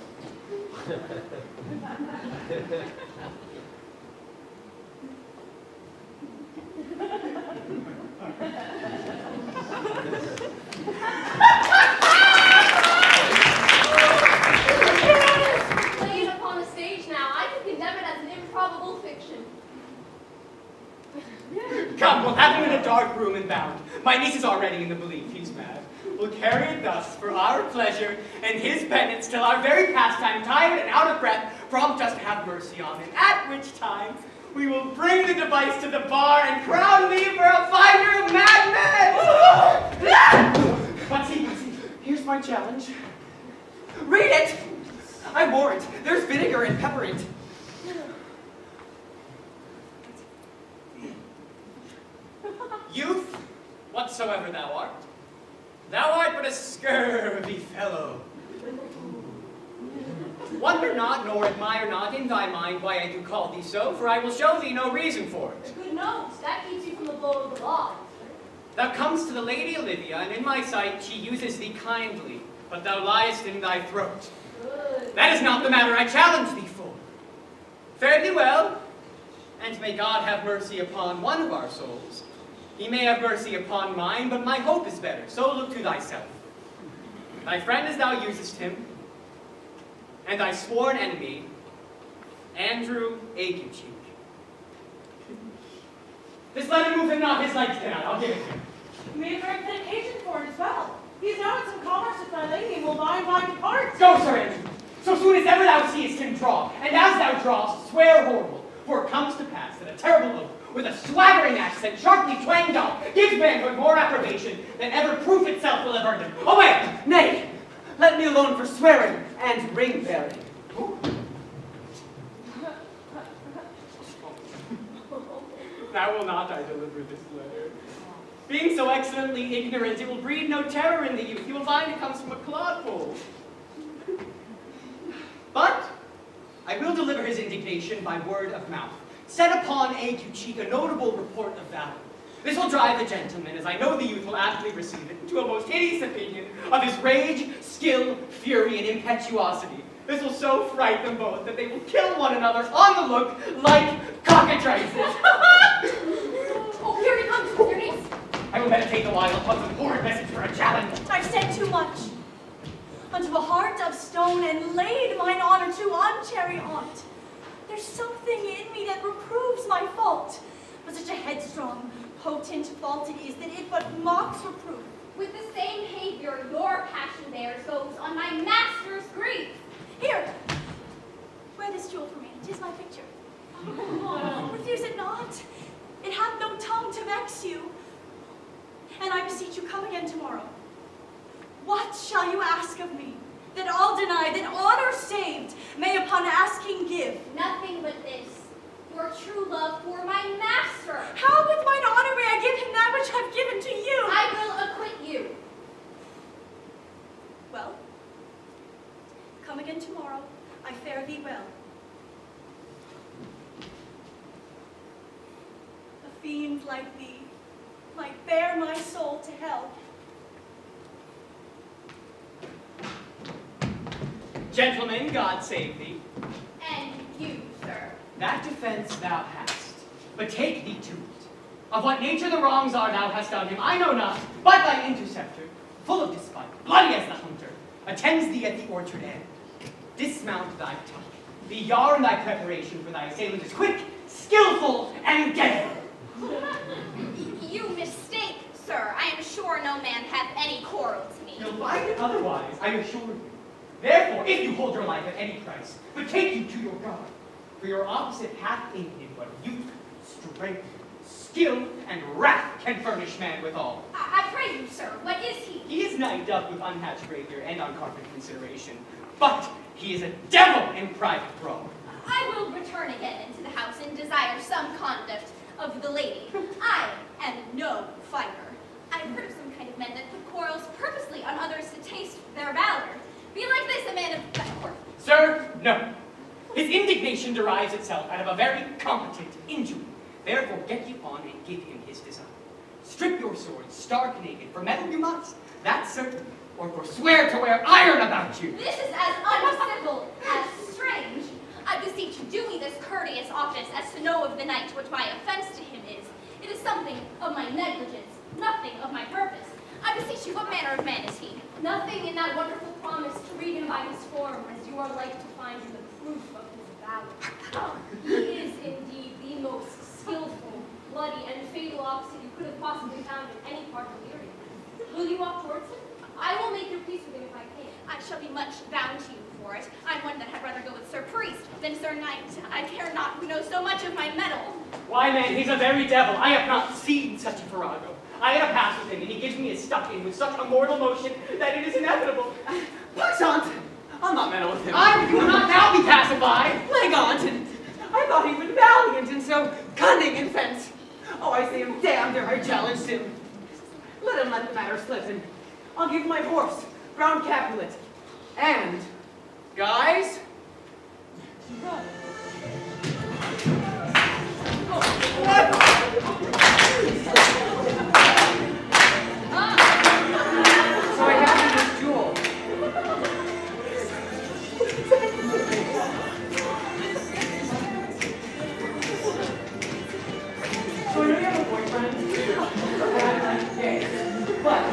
Played upon a stage now, I can condemn it as an improbable fiction. Come, we'll have him in a dark room and bound. My niece is already in the belief he's mad. We'll carry it thus for our pleasure and his penance till our very pastime, tired and out of breath, prompt us to have mercy on him. At which time we will bring the device to the bar and crown thee for a finder of madmen. What's he? Here's my challenge. Read it! I warrant, there's vinegar and pepper in it. Youth, whatsoever thou art but a scurvy fellow. Wonder not, nor admire not in thy mind why I do call thee so, for I will show thee no reason for it. Good notes, that keeps you from the blow of the law. Thou comest to the lady Olivia, and in my sight she uses thee kindly, but thou liest in thy throat. Good. That is not the matter I challenge thee for. Fare thee well, and may God have mercy upon one of our souls. He may have mercy upon mine, but my hope is better, so look to thyself. Thy friend as thou usest him, and thy sworn enemy, Andrew Aguecheek. This letter move him not his legs cannot, I'll give it to him. You may have direct dedication for it as well. He is now in some commerce with thy lady, and will by and by depart. Go, Sir Andrew, so soon as ever thou seest him draw, and as thou drawest, swear horrible, for it comes to pass that a terrible oath, with a swaggering accent sharply twanged off, gives manhood more approbation than ever proof itself will have earned him. Away! Nay, let me alone for swearing and ring-bearing. Now will not I deliver this letter. Being so excellently ignorant, it will breed no terror in the youth. You will find it comes from a clodpole. But I will deliver his indignation by word of mouth. Set upon Aguecheek a notable report of valor. This will drive the gentleman, as I know the youth will aptly receive it, into a most hideous opinion of his rage, skill, fury, and impetuosity. This will so fright them both that they will kill one another on the look like cockatrices. Oh, here he comes with your niece. I will meditate the while upon some horrid message for a challenge. I've said too much. Unto a heart of stone and laid mine honor to unchary aunt. There's something in me that reproves my fault, but such a headstrong, potent fault it is that it but mocks reproof. With the same behavior your passion bears goes on my master's grief. Here, wear this jewel for me. 'Tis my picture. Refuse it not. It hath no tongue to vex you. And I beseech you, come again tomorrow. What shall you ask of me? That I'll deny, that honor saved may upon asking give. Nothing but this, your true love for my master. How with mine honor may I give him that which I've given to you? I will acquit you. Well, come again tomorrow. I fare thee well. A fiend like thee might bear my soul to hell. Gentlemen, God save thee. And you, sir. That defense thou hast, but take thee to it. Of what nature the wrongs are thou hast done him, I know not, but thy interceptor, full of despite, bloody as the hunter, attends thee at the orchard end. Dismount thy tongue, be yarn thy preparation for thy assailant is quick, skillful, and deadly. You mistake, sir. I am sure no man hath any quarrel to me. You'll find it otherwise, I assure you. Therefore, if you hold your life at any price, betake you to your God, for your opposite hath in him what youth, strength, skill, and wrath can furnish man withal. I pray you, sir, what is he? He is night up with unhatched rapier and uncarpeted consideration, but he is a devil in private brawl. I will return again into the house and desire some conduct of the lady. I am no fighter. I've heard of some kind of men that put quarrels purposely on others to taste their valor. Be like this, a man of valor. Sir, no. His indignation derives itself out of a very competent injury. Therefore, get you on and give him his desire. Strip your sword stark naked, for metal you must, that's certain, or forswear to wear iron about you. This is as uncivil as strange. I beseech you, do me this courteous office as to know of the knight what my offense to him is. It is something of my negligence, nothing of my purpose. I beseech you, what manner of man is he? Nothing in that wonderful promise to read him by his form, as you are like to find in the proof of his valor. He is indeed the most skillful, bloody, and fatal officer you could have possibly found in any part of the area. Will you walk towards him? I will make your peace with him if I can. I shall be much bound to you for it. I'm one that had rather go with Sir Priest than Sir Knight. I care not who knows so much of my metal. Why, man, he's a very devil. I have not seen such a farrago. I had a pass with him, and he gives me a stuck in with such a mortal motion that it is inevitable. Puissant! I'll not meddle with him. You will not now be pacified. Legant! I thought he was valiant and so cunning in fence. Oh, I say him damned ere I challenged him. Let him let the matter slip, and I'll give my horse, Brown Capulet, and, guys, run. So I have this jewel. So I know you have a boyfriend. Yes. But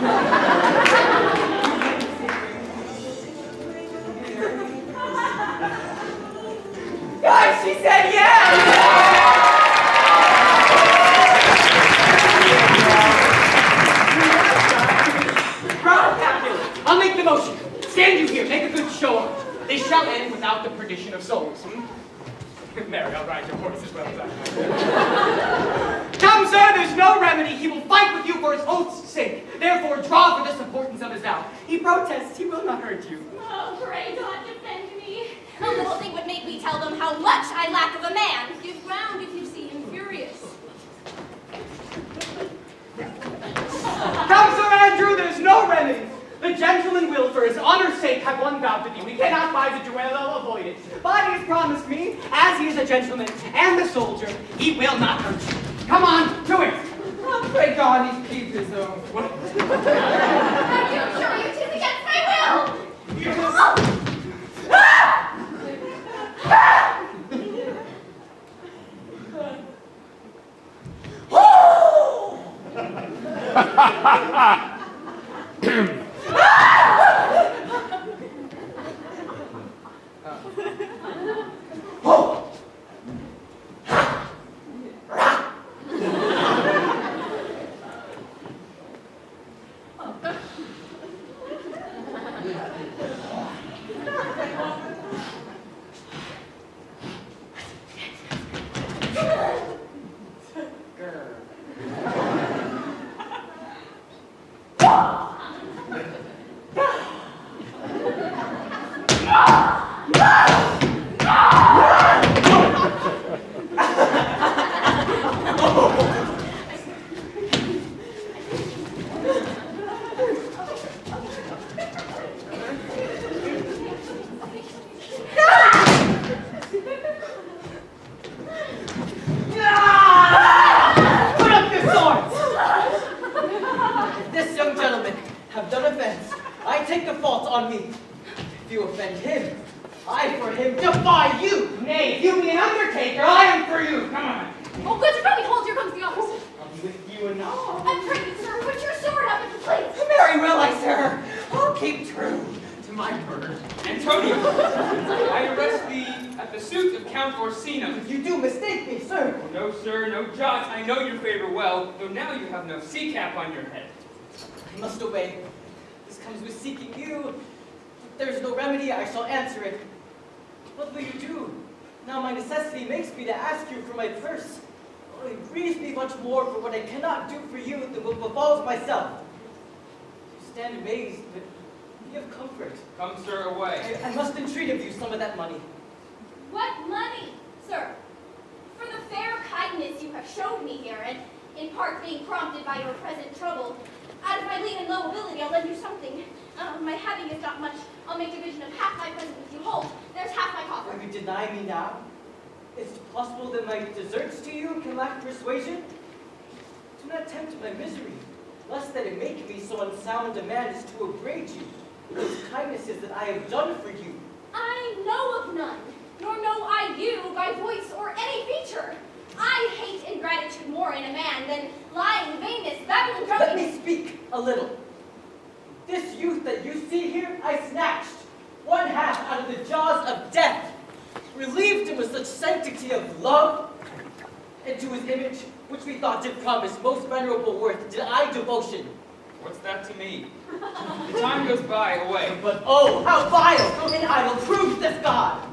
ride your horse as well as I can. Come, sir, there's no remedy. He will fight with you for his oath's sake. Therefore, draw for the importance of his vow. He protests he will not hurt you. Oh, pray God defend me. A little thing would make me tell them how much I lack of a man. Give ground if you see him furious. Come, Sir Andrew, there's no remedy. The gentleman will, for his honor's sake, have one vow to thee. We cannot by the duello avoid it. But he has promised me, as he is a gentleman and a soldier, he will not hurt you. Come on, do it. Oh, pray God he's keep his own. Are you sure you choose against my will? I arrest thee at the suit of Count Orsino. You do mistake me, sir. Oh, no, sir, no jot. I know your favor well, though now you have no sea cap on your head. I must obey. This comes with seeking you. If there's no remedy, I shall answer it. What will you do? Now my necessity makes me to ask you for my purse. Oh, it grieves me much more for what I cannot do for you than what befalls myself. You stand amazed, but be of comfort. Come, sir, away. I must entreat of you some of that money. What money, sir? For the fair kindness you have shown me here, and in part being prompted by your present trouble, out of my lean and low ability, I'll lend you something. My having is not much. I'll make division of half my present with you. Hold, there's half my coffer. Will you deny me now? Is it possible that my deserts to you can lack persuasion? Do not tempt my misery, lest that it make me so unsound a man as to upbraid you. Those kindnesses that I have done for you. I know of none, nor know I you by voice or any feature. I hate ingratitude more in a man than lying, vainness, babbling, drunkenness. Let me speak a little. This youth that you see here, I snatched one half out of the jaws of death, relieved him with such sanctity of love, and to his image, which we thought did promise most venerable worth, did I devotion. What's that to me? The time goes by, away. But oh, how vile and idle proves this God!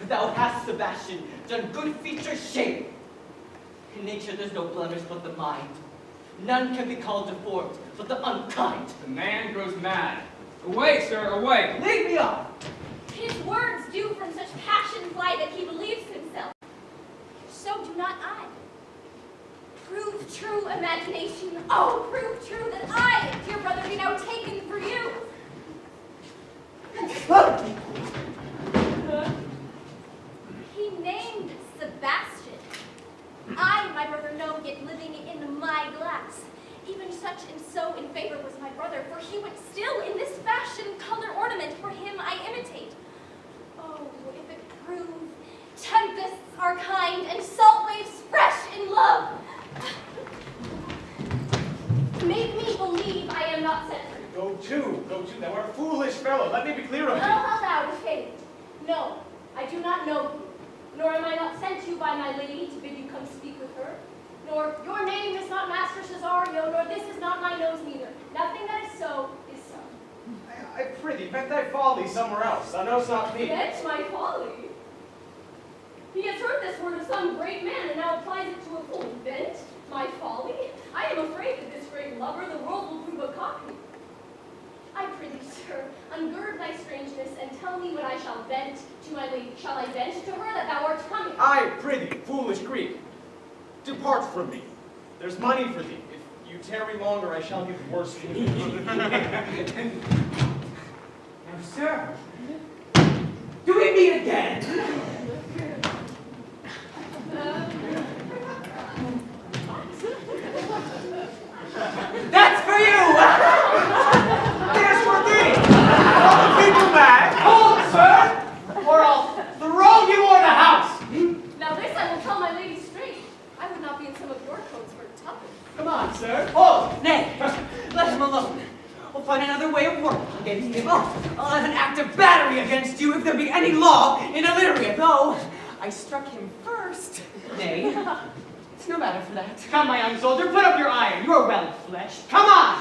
Thou hast, Sebastian, done good feature shape. In nature there's no blemish but the mind. None can be called deformed but the unkind. The man grows mad. Away, sir, away. Lead me on. His words do from such passion fly that he believes himself. So do not I. Prove true imagination. Oh, prove true that I, dear brother, be now taken for you. He named Sebastian. I, my brother, know, yet living in my glass. Even such and so in favor was my brother, for he went still in this fashion color ornament, for him I imitate. Oh, if it prove tempests are kind and salt waves fresh in love. Make me believe I am not sent for you. Go to, thou art a foolish fellow. Let me be clear of Oh, you. how loud is Katy? No, I do not know you, nor am I not sent you by my lady to bid you come speak with her. Nor your name is not Master Cesario, nor this is not my nose neither. Nothing that is so is so. I prithee, vent thy folly somewhere else. Thou knowst not me. Vent my folly. He has heard this word of some great man and now applies it to a full vent. My folly? I am afraid that this great lover the world will prove a copy. I prithee, sir, ungird thy strangeness and tell me what I shall vent to my lady. Shall I vent to her that thou art coming? I prithee, foolish Greek, depart from me. There's money for thee. If you tarry longer, I shall give worse news. Now, sir, do we meet again? That's for you! There's for thee! All the people mad! Hold, sir! Or I'll throw you o'er the house! Now this I will tell my lady straight. I would not be in some of your coats for tuppence. Come on, sir. Hold! Nay, let him alone. We'll find another way of working against him. I'll have an act of battery against you if there be any law in Illyria, though I struck him first. Nay, it's no matter for that. Come, my young soldier, put up your iron. You are well fleshed. Come on!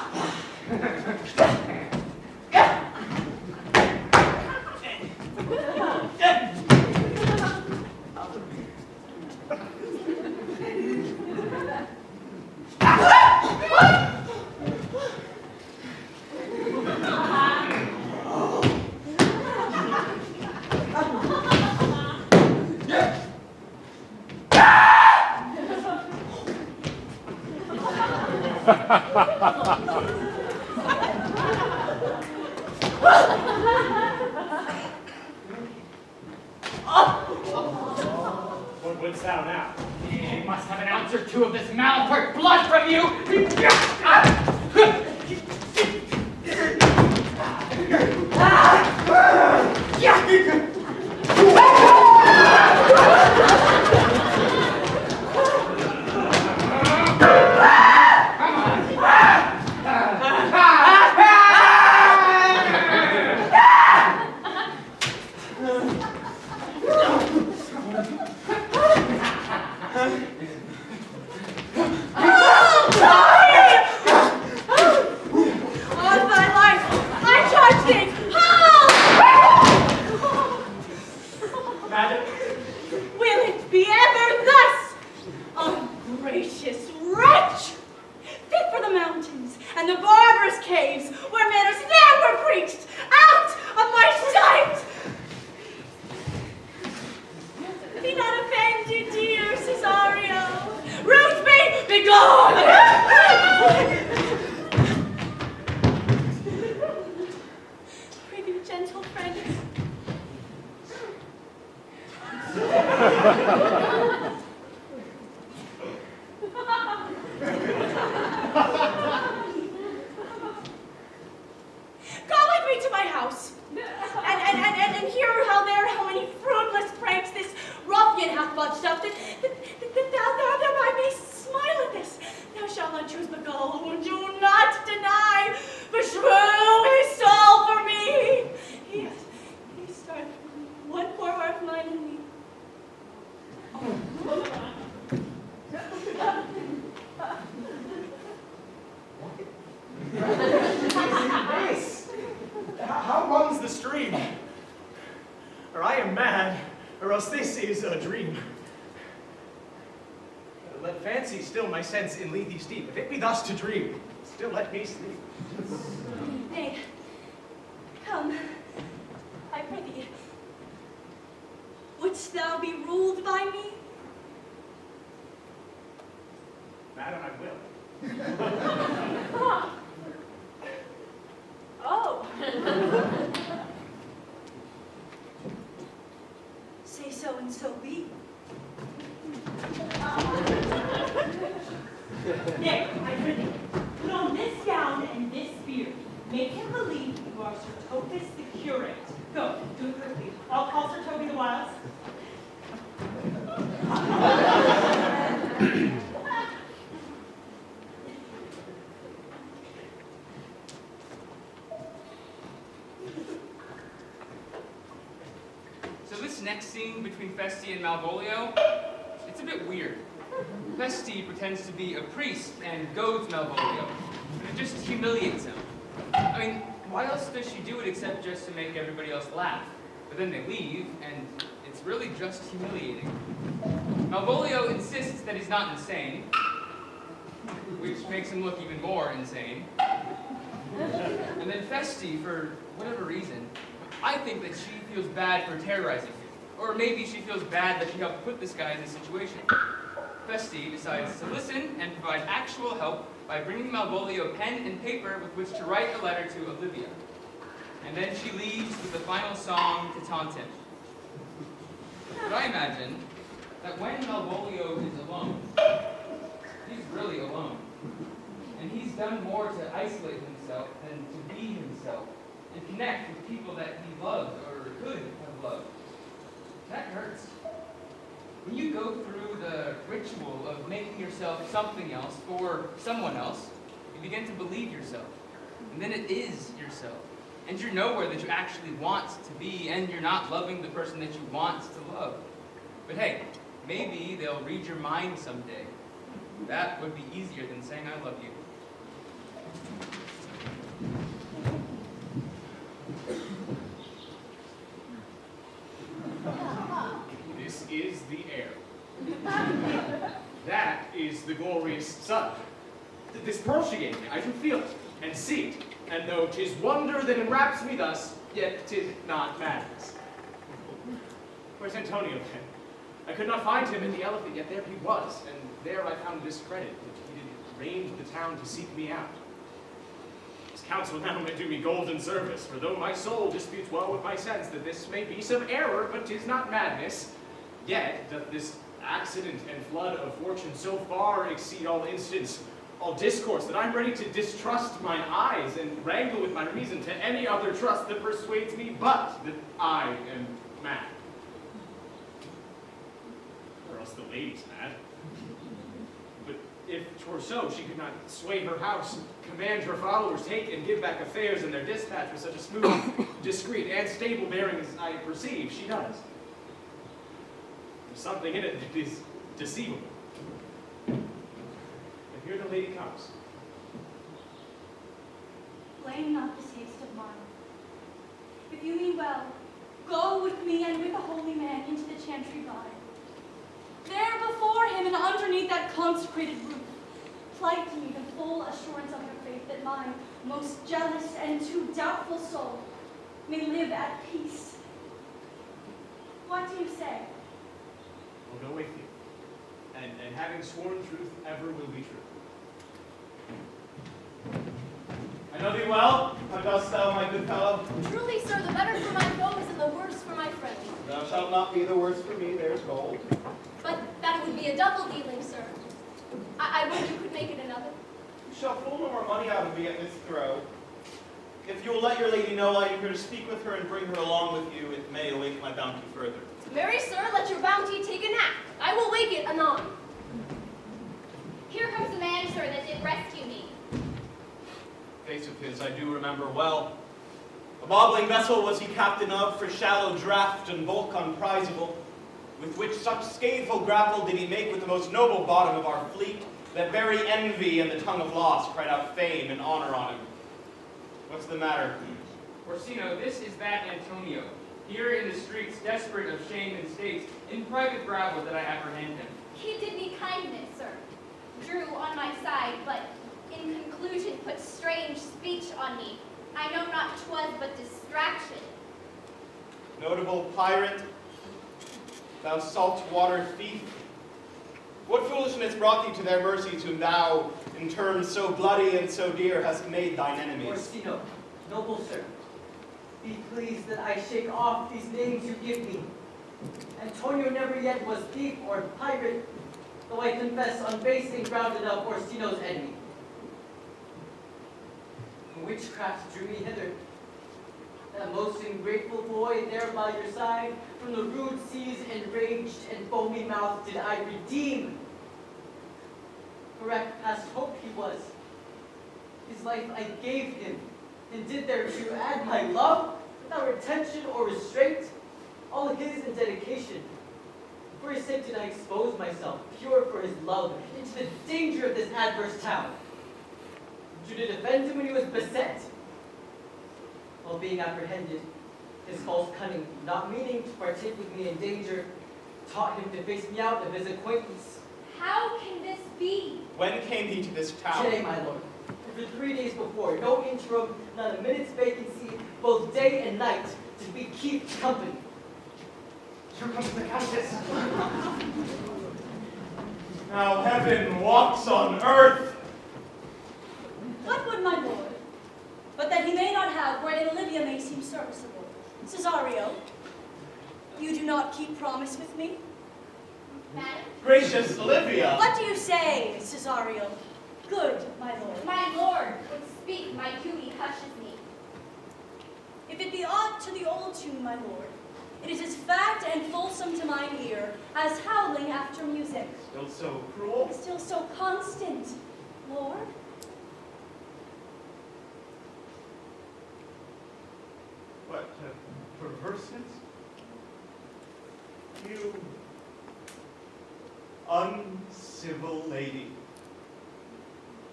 What wouldst thou now? You must have an ounce or two of this malapert blood from you. How runs the stream? Or I am mad, or else this is a dream. Let fancy still my sense in Lethe steep. If it be thus to dream, still let me sleep. Nay, come, I prithee. Wouldst thou be ruled by me? Madam, I will. Oh. Say so and so be. Nay, I prithee, put on this gown and this beard. Make him believe you are Sir Toby the curate. Go, do it quickly. I'll call Sir Toby the whiles. So this next scene between Feste and Malvolio, it's a bit weird. Feste pretends to be a priest and goads Malvolio, but it just humiliates him. I mean, why else does she do it except just to make everybody else laugh? But then they leave, and it's really just humiliating. Malvolio insists that he's not insane, which makes him look even more insane. And then Feste, for whatever reason, I think that she feels bad for terrorizing him. Or maybe she feels bad that she helped put this guy in this situation. Feste decides to listen and provide actual help by bringing Malvolio pen and paper with which to write a letter to Olivia. And then she leaves with the final song to taunt him. But I imagine that when Malvolio is alone, he's really alone. And he's done more to isolate himself than to be himself and connect with people that he loves or could have loved. That hurts. When you go through the ritual of making yourself something else for someone else, you begin to believe yourself. And then it is yourself. And you're nowhere that you actually want to be, and you're not loving the person that you want to love. But hey, maybe they'll read your mind someday. That would be easier than saying I love you. This is the air. That is the glorious sun. This pearl she gave me, I can feel it and see it. And though 'tis wonder that enwraps me thus, yet 'tis not madness. Where's Antonio then? I could not find him in the elephant, yet there he was, and there I found discredit that he did range the town to seek me out. His counsel now may do me golden service, for though my soul disputes well with my sense that this may be some error, but 'tis not madness, yet doth this accident and flood of fortune so far exceed all instance, all discourse, that I'm ready to distrust mine eyes and wrangle with my reason to any other trust that persuades me but that I am mad. Or else the lady's mad. But if 'twere so, she could not sway her house, command her followers, take and give back affairs in their dispatch with such a smooth, discreet, and stable bearing as I perceive she does. There's something in it that is deceivable. And here the lady comes. Blame not this haste of mine. If you mean well, go with me and with the holy man into the chantry by. There before him and underneath that consecrated roof, plight to me the full assurance of your faith that mine most jealous and too doubtful soul may live at peace. What do you say? I'll go with you. And having sworn truth ever will be true. I know thee well. How dost thou, my good fellow? Truly, sir, the better for my foes and the worse for my friends. Thou shalt not be the worse for me, there's gold. But that would be a double dealing, sir. I would you could make it another. You shall pull no more money out of me at this throw. If you will let your lady know I am here to speak with her and bring her along with you, it may awake my bounty further. Marry, sir, let your bounty take a nap. I will wake it anon. Here comes the man, sir, that did rescue me. Face of his I do remember well. A bobbling vessel was he captain of, for shallow draught and bulk unprizable, with which such scateful grapple did he make with the most noble bottom of our fleet, that very envy and the tongue of loss cried out fame and honor on him. What's the matter? Orsino, this is that Antonio, here in the streets, desperate of shame and state, in private bravo that I apprehend him. He did me kindness, sir. Drew on my side, but in conclusion put strange speech on me. I know not 'twas but distraction. Notable pirate, thou salt-water thief, what foolishness brought thee to their mercies, whom thou, in terms so bloody and so dear, hast made thine enemies? Orsino, noble sir, be pleased that I shake off these names you give me. Antonio never yet was thief or pirate, though I confess on base and grounded up Orsino's enemy. Witchcraft drew me hither. That most ungrateful boy there by your side, from the rude seas enraged and foamy mouth did I redeem. Correct past hope he was. His life I gave him, and did thereto add my love, without retention or restraint, all his in dedication. For his sake did I expose myself, pure for his love, into the danger of this adverse town, to defend him when he was beset. While being apprehended, His false cunning, not meaning to partake with me in danger, taught him to face me out of his acquaintance. How can this be? When came he to this town? Today, my lord. For 3 days before, no interim, not a minute's vacancy, both day and night, to be keep company. Here comes the Countess. Now heaven walks on earth. What would my lord? But that he may not have wherein Olivia may seem serviceable. Cesario, you do not keep promise with me? Madam? Gracious Olivia. What do you say, Cesario? Good, my lord. My lord would speak, my duty hushes me. If it be aught to the old tune, my lord, it is as fat and fulsome to mine ear as howling after music. Still so cruel? Still so constant, lord. What perverseness? You uncivil lady,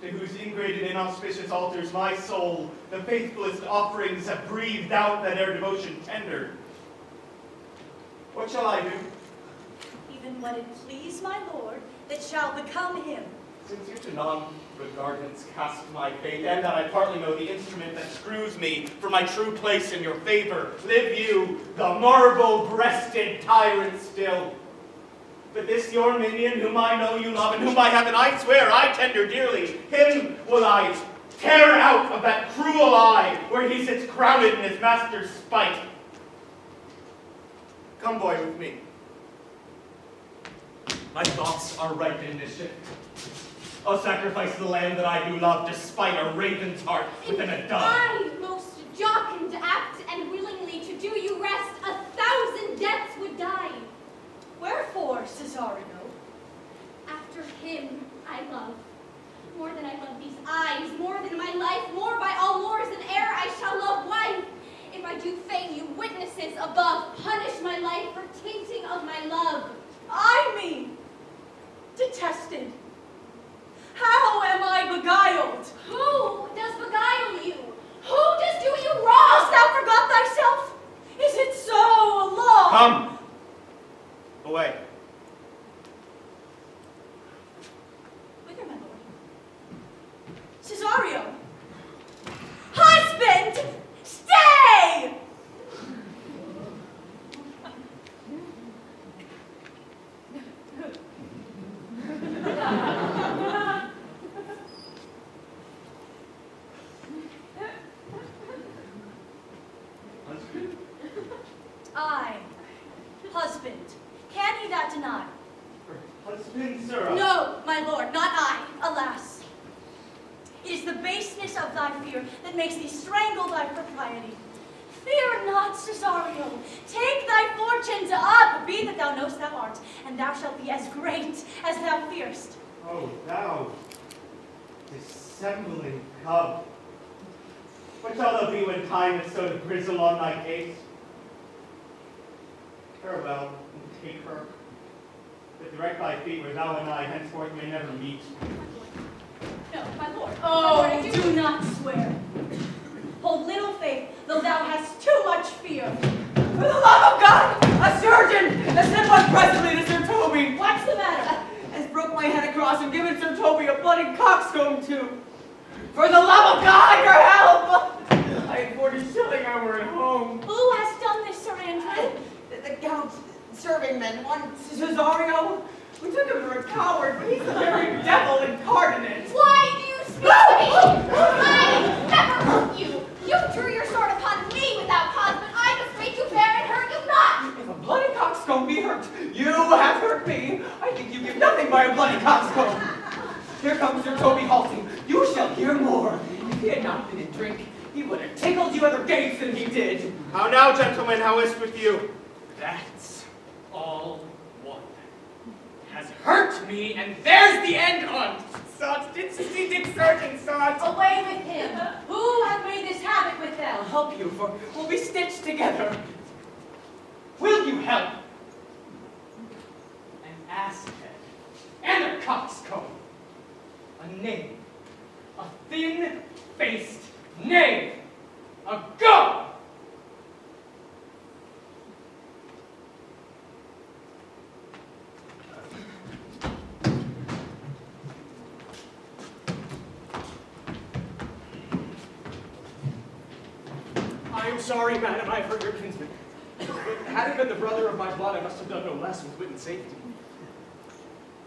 to whose ingrate and inauspicious altars my soul, the faithfulest offerings have breathed out that their devotion tendered. What shall I do? Even what it please my lord, that shall become him. Since you to non-regardance cast my fate, and that I partly know the instrument that screws me for my true place in your favor, live you, the marble-breasted tyrant still. But this your minion, whom I know you love, and whom by heaven I swear I tender dearly, him will I tear out of that cruel eye, where he sits crowned in his master's spite. Come, boy, with me. My thoughts are ripe in mischief. I'll sacrifice the lamb that I do love, despite a raven's heart within a dove. I, most jocund, apt, and willingly to do you rest, 1,000 deaths would die. Wherefore, Cesario? After him I love, more than I love these eyes, more than my life, more by all mores and air I shall love wife. If I do feign you witnesses above, punish my life for tainting of my love. I mean, detested. How am I beguiled? Who does beguile you? Who does do you wrong? Hast thou forgot thyself? Is it so long? Come. Away. Whither, my lord? Cesario! Husband! Stay! Husband? I, husband. Can he that deny? Husband, sir. No, my lord, not I, alas. It is the baseness of thy fear that makes thee strangle thy propriety. Fear not, Cesario. Take thy fortunes up, be that thou knowst thou art, and thou shalt be as great as thou fearst. Oh, thou dissembling cub. What shall thou be when time is so to grizzle on thy case? Farewell, and take her. But direct thy feet where thou and I henceforth may never meet. No, my lord. Oh, my lord, do not swear. Hold little faith, though thou hast too much fear. For the love of God, a surgeon has sent one presently to Sir Toby. What's the matter? Has broke my head across and given Sir Toby a bloody coxcomb too. For the love of God, your help! I had 40 shilling I were at home. Who has done this, Sir Andrew? The Count's serving men, one Cesario. We took him for a coward, but he's the very devil incarnate. Why do you speak to me? I never hurt you. You drew your sword upon me without cause, but I must make you bear and hurt you not. If a bloody coxcomb be hurt, you have hurt me. I think you give nothing by a bloody coxcomb. Here comes Sir Toby halting. You shall hear more. If he had not been in drink, he would have tickled you at the gates than he did. How now, gentlemen, how is with you? That's all one. Has hurt me, and there's the end on. Sots, did you see Dick Surgeon, Sots? Away with him. Who hath made this havoc with them? I'll help you, for we'll be stitched together. Will you help? An ass head, and a coxcomb. A knave, a thin-faced knave, a god. am sorry, madam, I have hurt your kinsman. But had it been the brother of my blood, I must have done no less with wit and safety.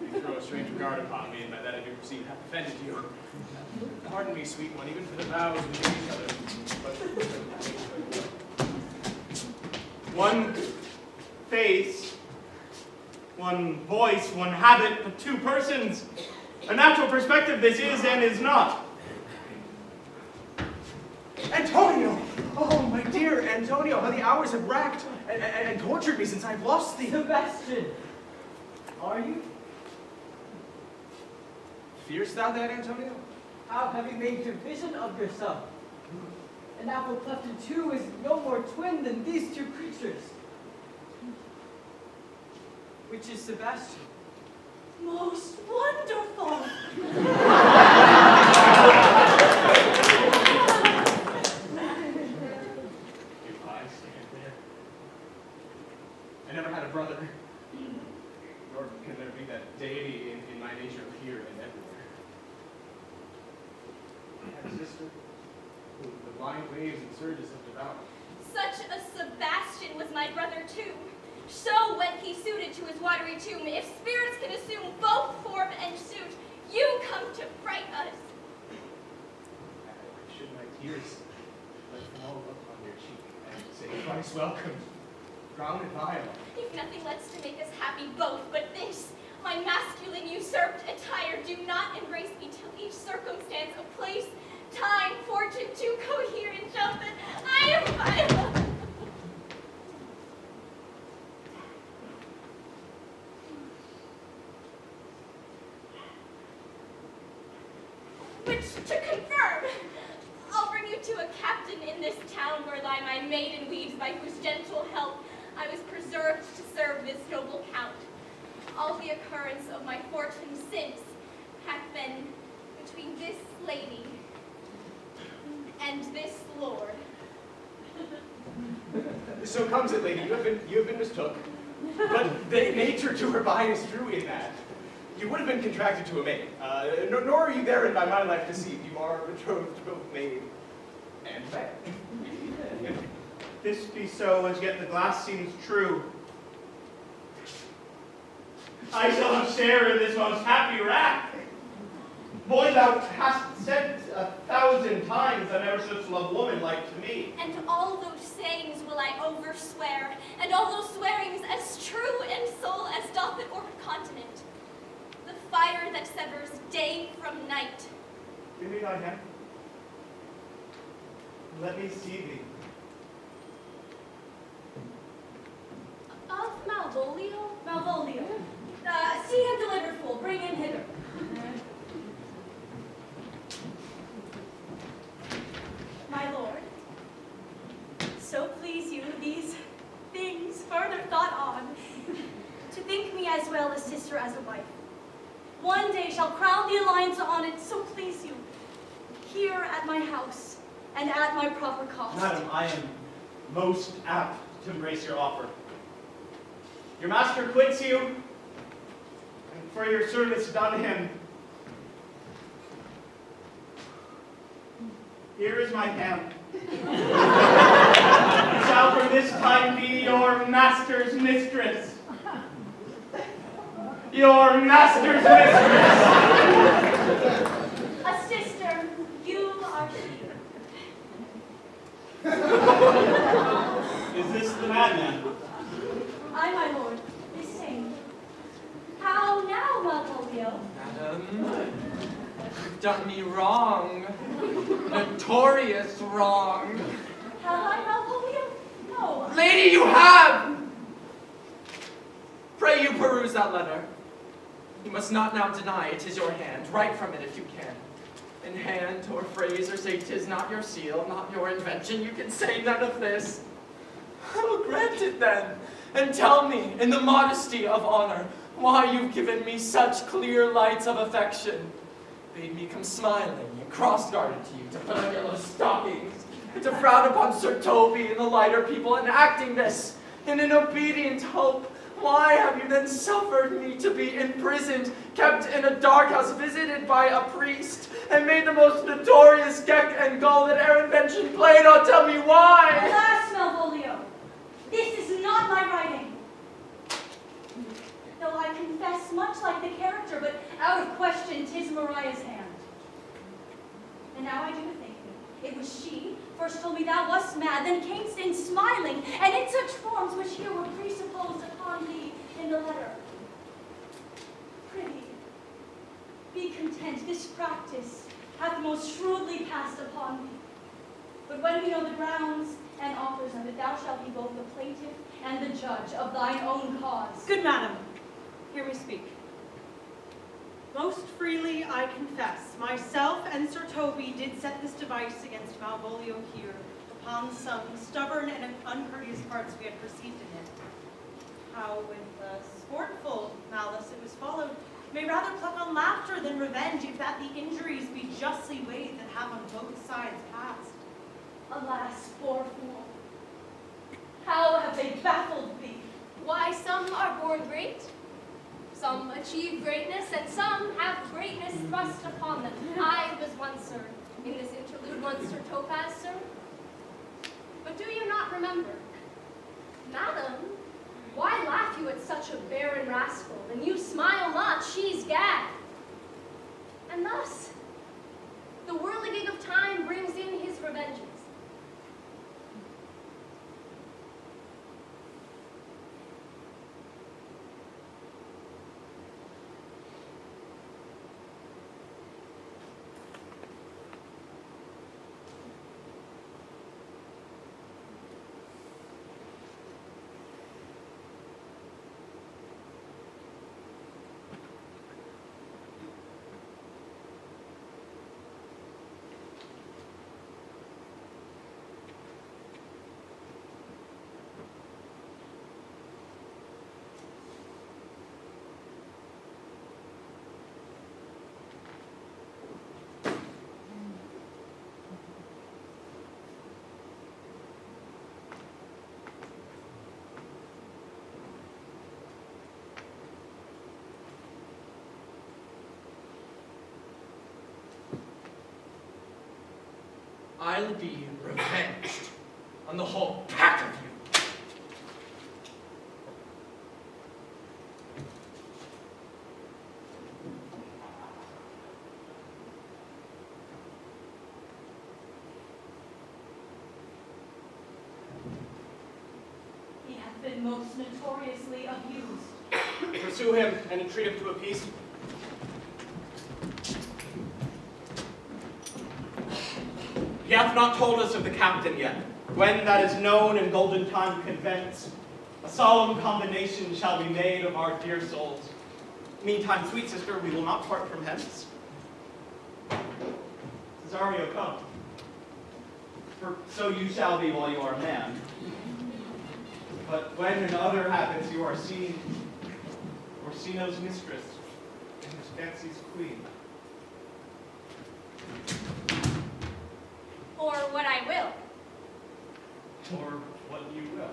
You throw a strange regard upon me, and by that I do perceive hath offended you. Pardon me, sweet one, even for the vows we gave each other. But One face, one voice, one habit, but two persons. A natural perspective this is and is not. Antonio! Oh, my dear Antonio, how the hours have racked and tortured me since I've lost thee. Sebastian, are you? Fearest thou that, Antonio? How have you made division of yourself? An apple cleft in two is no more twin than these two creatures. Which is Sebastian? Most wonderful. If I stand there, I never had a brother, nor can there be that deity in my nature here and everywhere. I had a sister who the blind waves and surges have devoured. Such a Sebastian was my brother too. So when he suited to his watery tomb, if spirits can assume both form and suit, you come to fright us. Should my tears let fall upon your cheek and say twice welcome, drown in Viola? If nothing lets to make us happy both but this, my masculine usurped attire, do not embrace me till each circumstance of place, time, fortune, to cohere and show that I am Viola. Which, to confirm, I'll bring you to a captain in this town where lie my maiden weeds, by whose gentle help I was preserved to serve this noble count. All the occurrence of my fortune since hath been between this lady and this lord. So comes it, lady, you have been mistook. But nature to her bias drew in that. You would have been contracted to a maid, nor are you therein by my life deceived. You are betrothed to both maid and man. If this be so, as yet the glass seems true. I shall have share in this most happy wrack. Boy, thou hast said 1,000 times I never such love woman like to me. And all those sayings will I overswear, and all those swearings as true in soul as doth an orb continent. The fire that severs day from night. Give me thy hand. Let me see thee. Of Malvolio? Malvolio. See him delivered full. Bring him hither. My lord, so please you these things further thought on, to think me as well a sister as a wife. One day shall crown the alliance on it, so please you, here at my house, and at my proper cost. Madam, I am most apt to embrace your offer. Your master quits you, and for your service done him, here is my hand. You shall from this time be your master's mistress. Your master's mistress! A sister, you are she. Is this the madman? I, my lord, this same. How now, Malvolio? Madam, you've done me wrong. Notorious wrong. Have I, Malvolio? No. Lady, you have! Pray you peruse that letter. You must not now deny it is your hand. Write from it if you can. In hand or phrase or say 'tis not your seal, not your invention. You can say none of this. I will grant it then. And tell me, in the modesty of honor, why you've given me such clear lights of affection. Bade me come smiling and cross-guarded to you, to put on yellow stockings, to frown upon Sir Toby and the lighter people, and acting this in an obedient hope, Why have you then suffered me to be imprisoned, kept in a dark house, visited by a priest, and made the most notorious geck and gull that e'er invention played? Oh, tell me why! Alas, Malvolio, this is not my writing. Though I confess, much like the character, but out of question, 'tis Mariah's hand. And now I do bethink me. It was she first told me thou wast mad, then cam'st in smiling, and in such forms which here were presupposed upon thee in the letter. Prithee, be content, this practice hath most shrewdly passed upon thee. But when we know the grounds and authors of it, thou shalt be both the plaintiff and the judge of thine own cause. Good madam, hear me speak. Most freely I confess, myself and Sir Toby did set this device against Malvolio here, upon some stubborn and uncourteous parts we had perceived in it. How with sportful malice it was followed, may rather pluck on laughter than revenge, if that the injuries be justly weighed that have on both sides passed. Alas, poor fool, how have they baffled thee? Why, some are born great, some achieve greatness, and some have greatness thrust upon them. I was once, sir, in this interlude, once Sir Topaz, sir. But do you not remember? Madam, why laugh you at such a barren rascal? And you smile not, she's gad. And thus, the whirligig of time brings in his revenges. I'll be revenged on the whole pack of you. He hath been most notoriously abused. Pursue him and entreat him to a peace. He hath not told us of the captain yet. When that is known in golden time convents, a solemn combination shall be made of our dear souls. Meantime, sweet sister, we will not part from hence. Cesario, come. For so you shall be while you are a man. But when in other habits you are seen, Orsino's mistress, and his fancy's queen. Or what I will. Or what you will.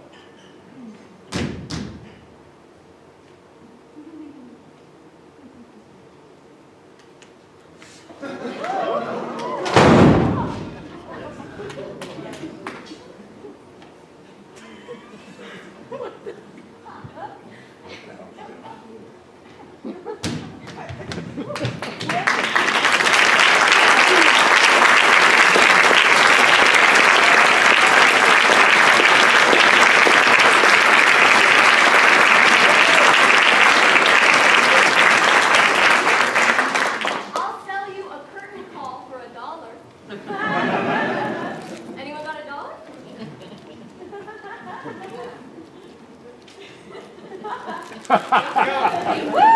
Woo!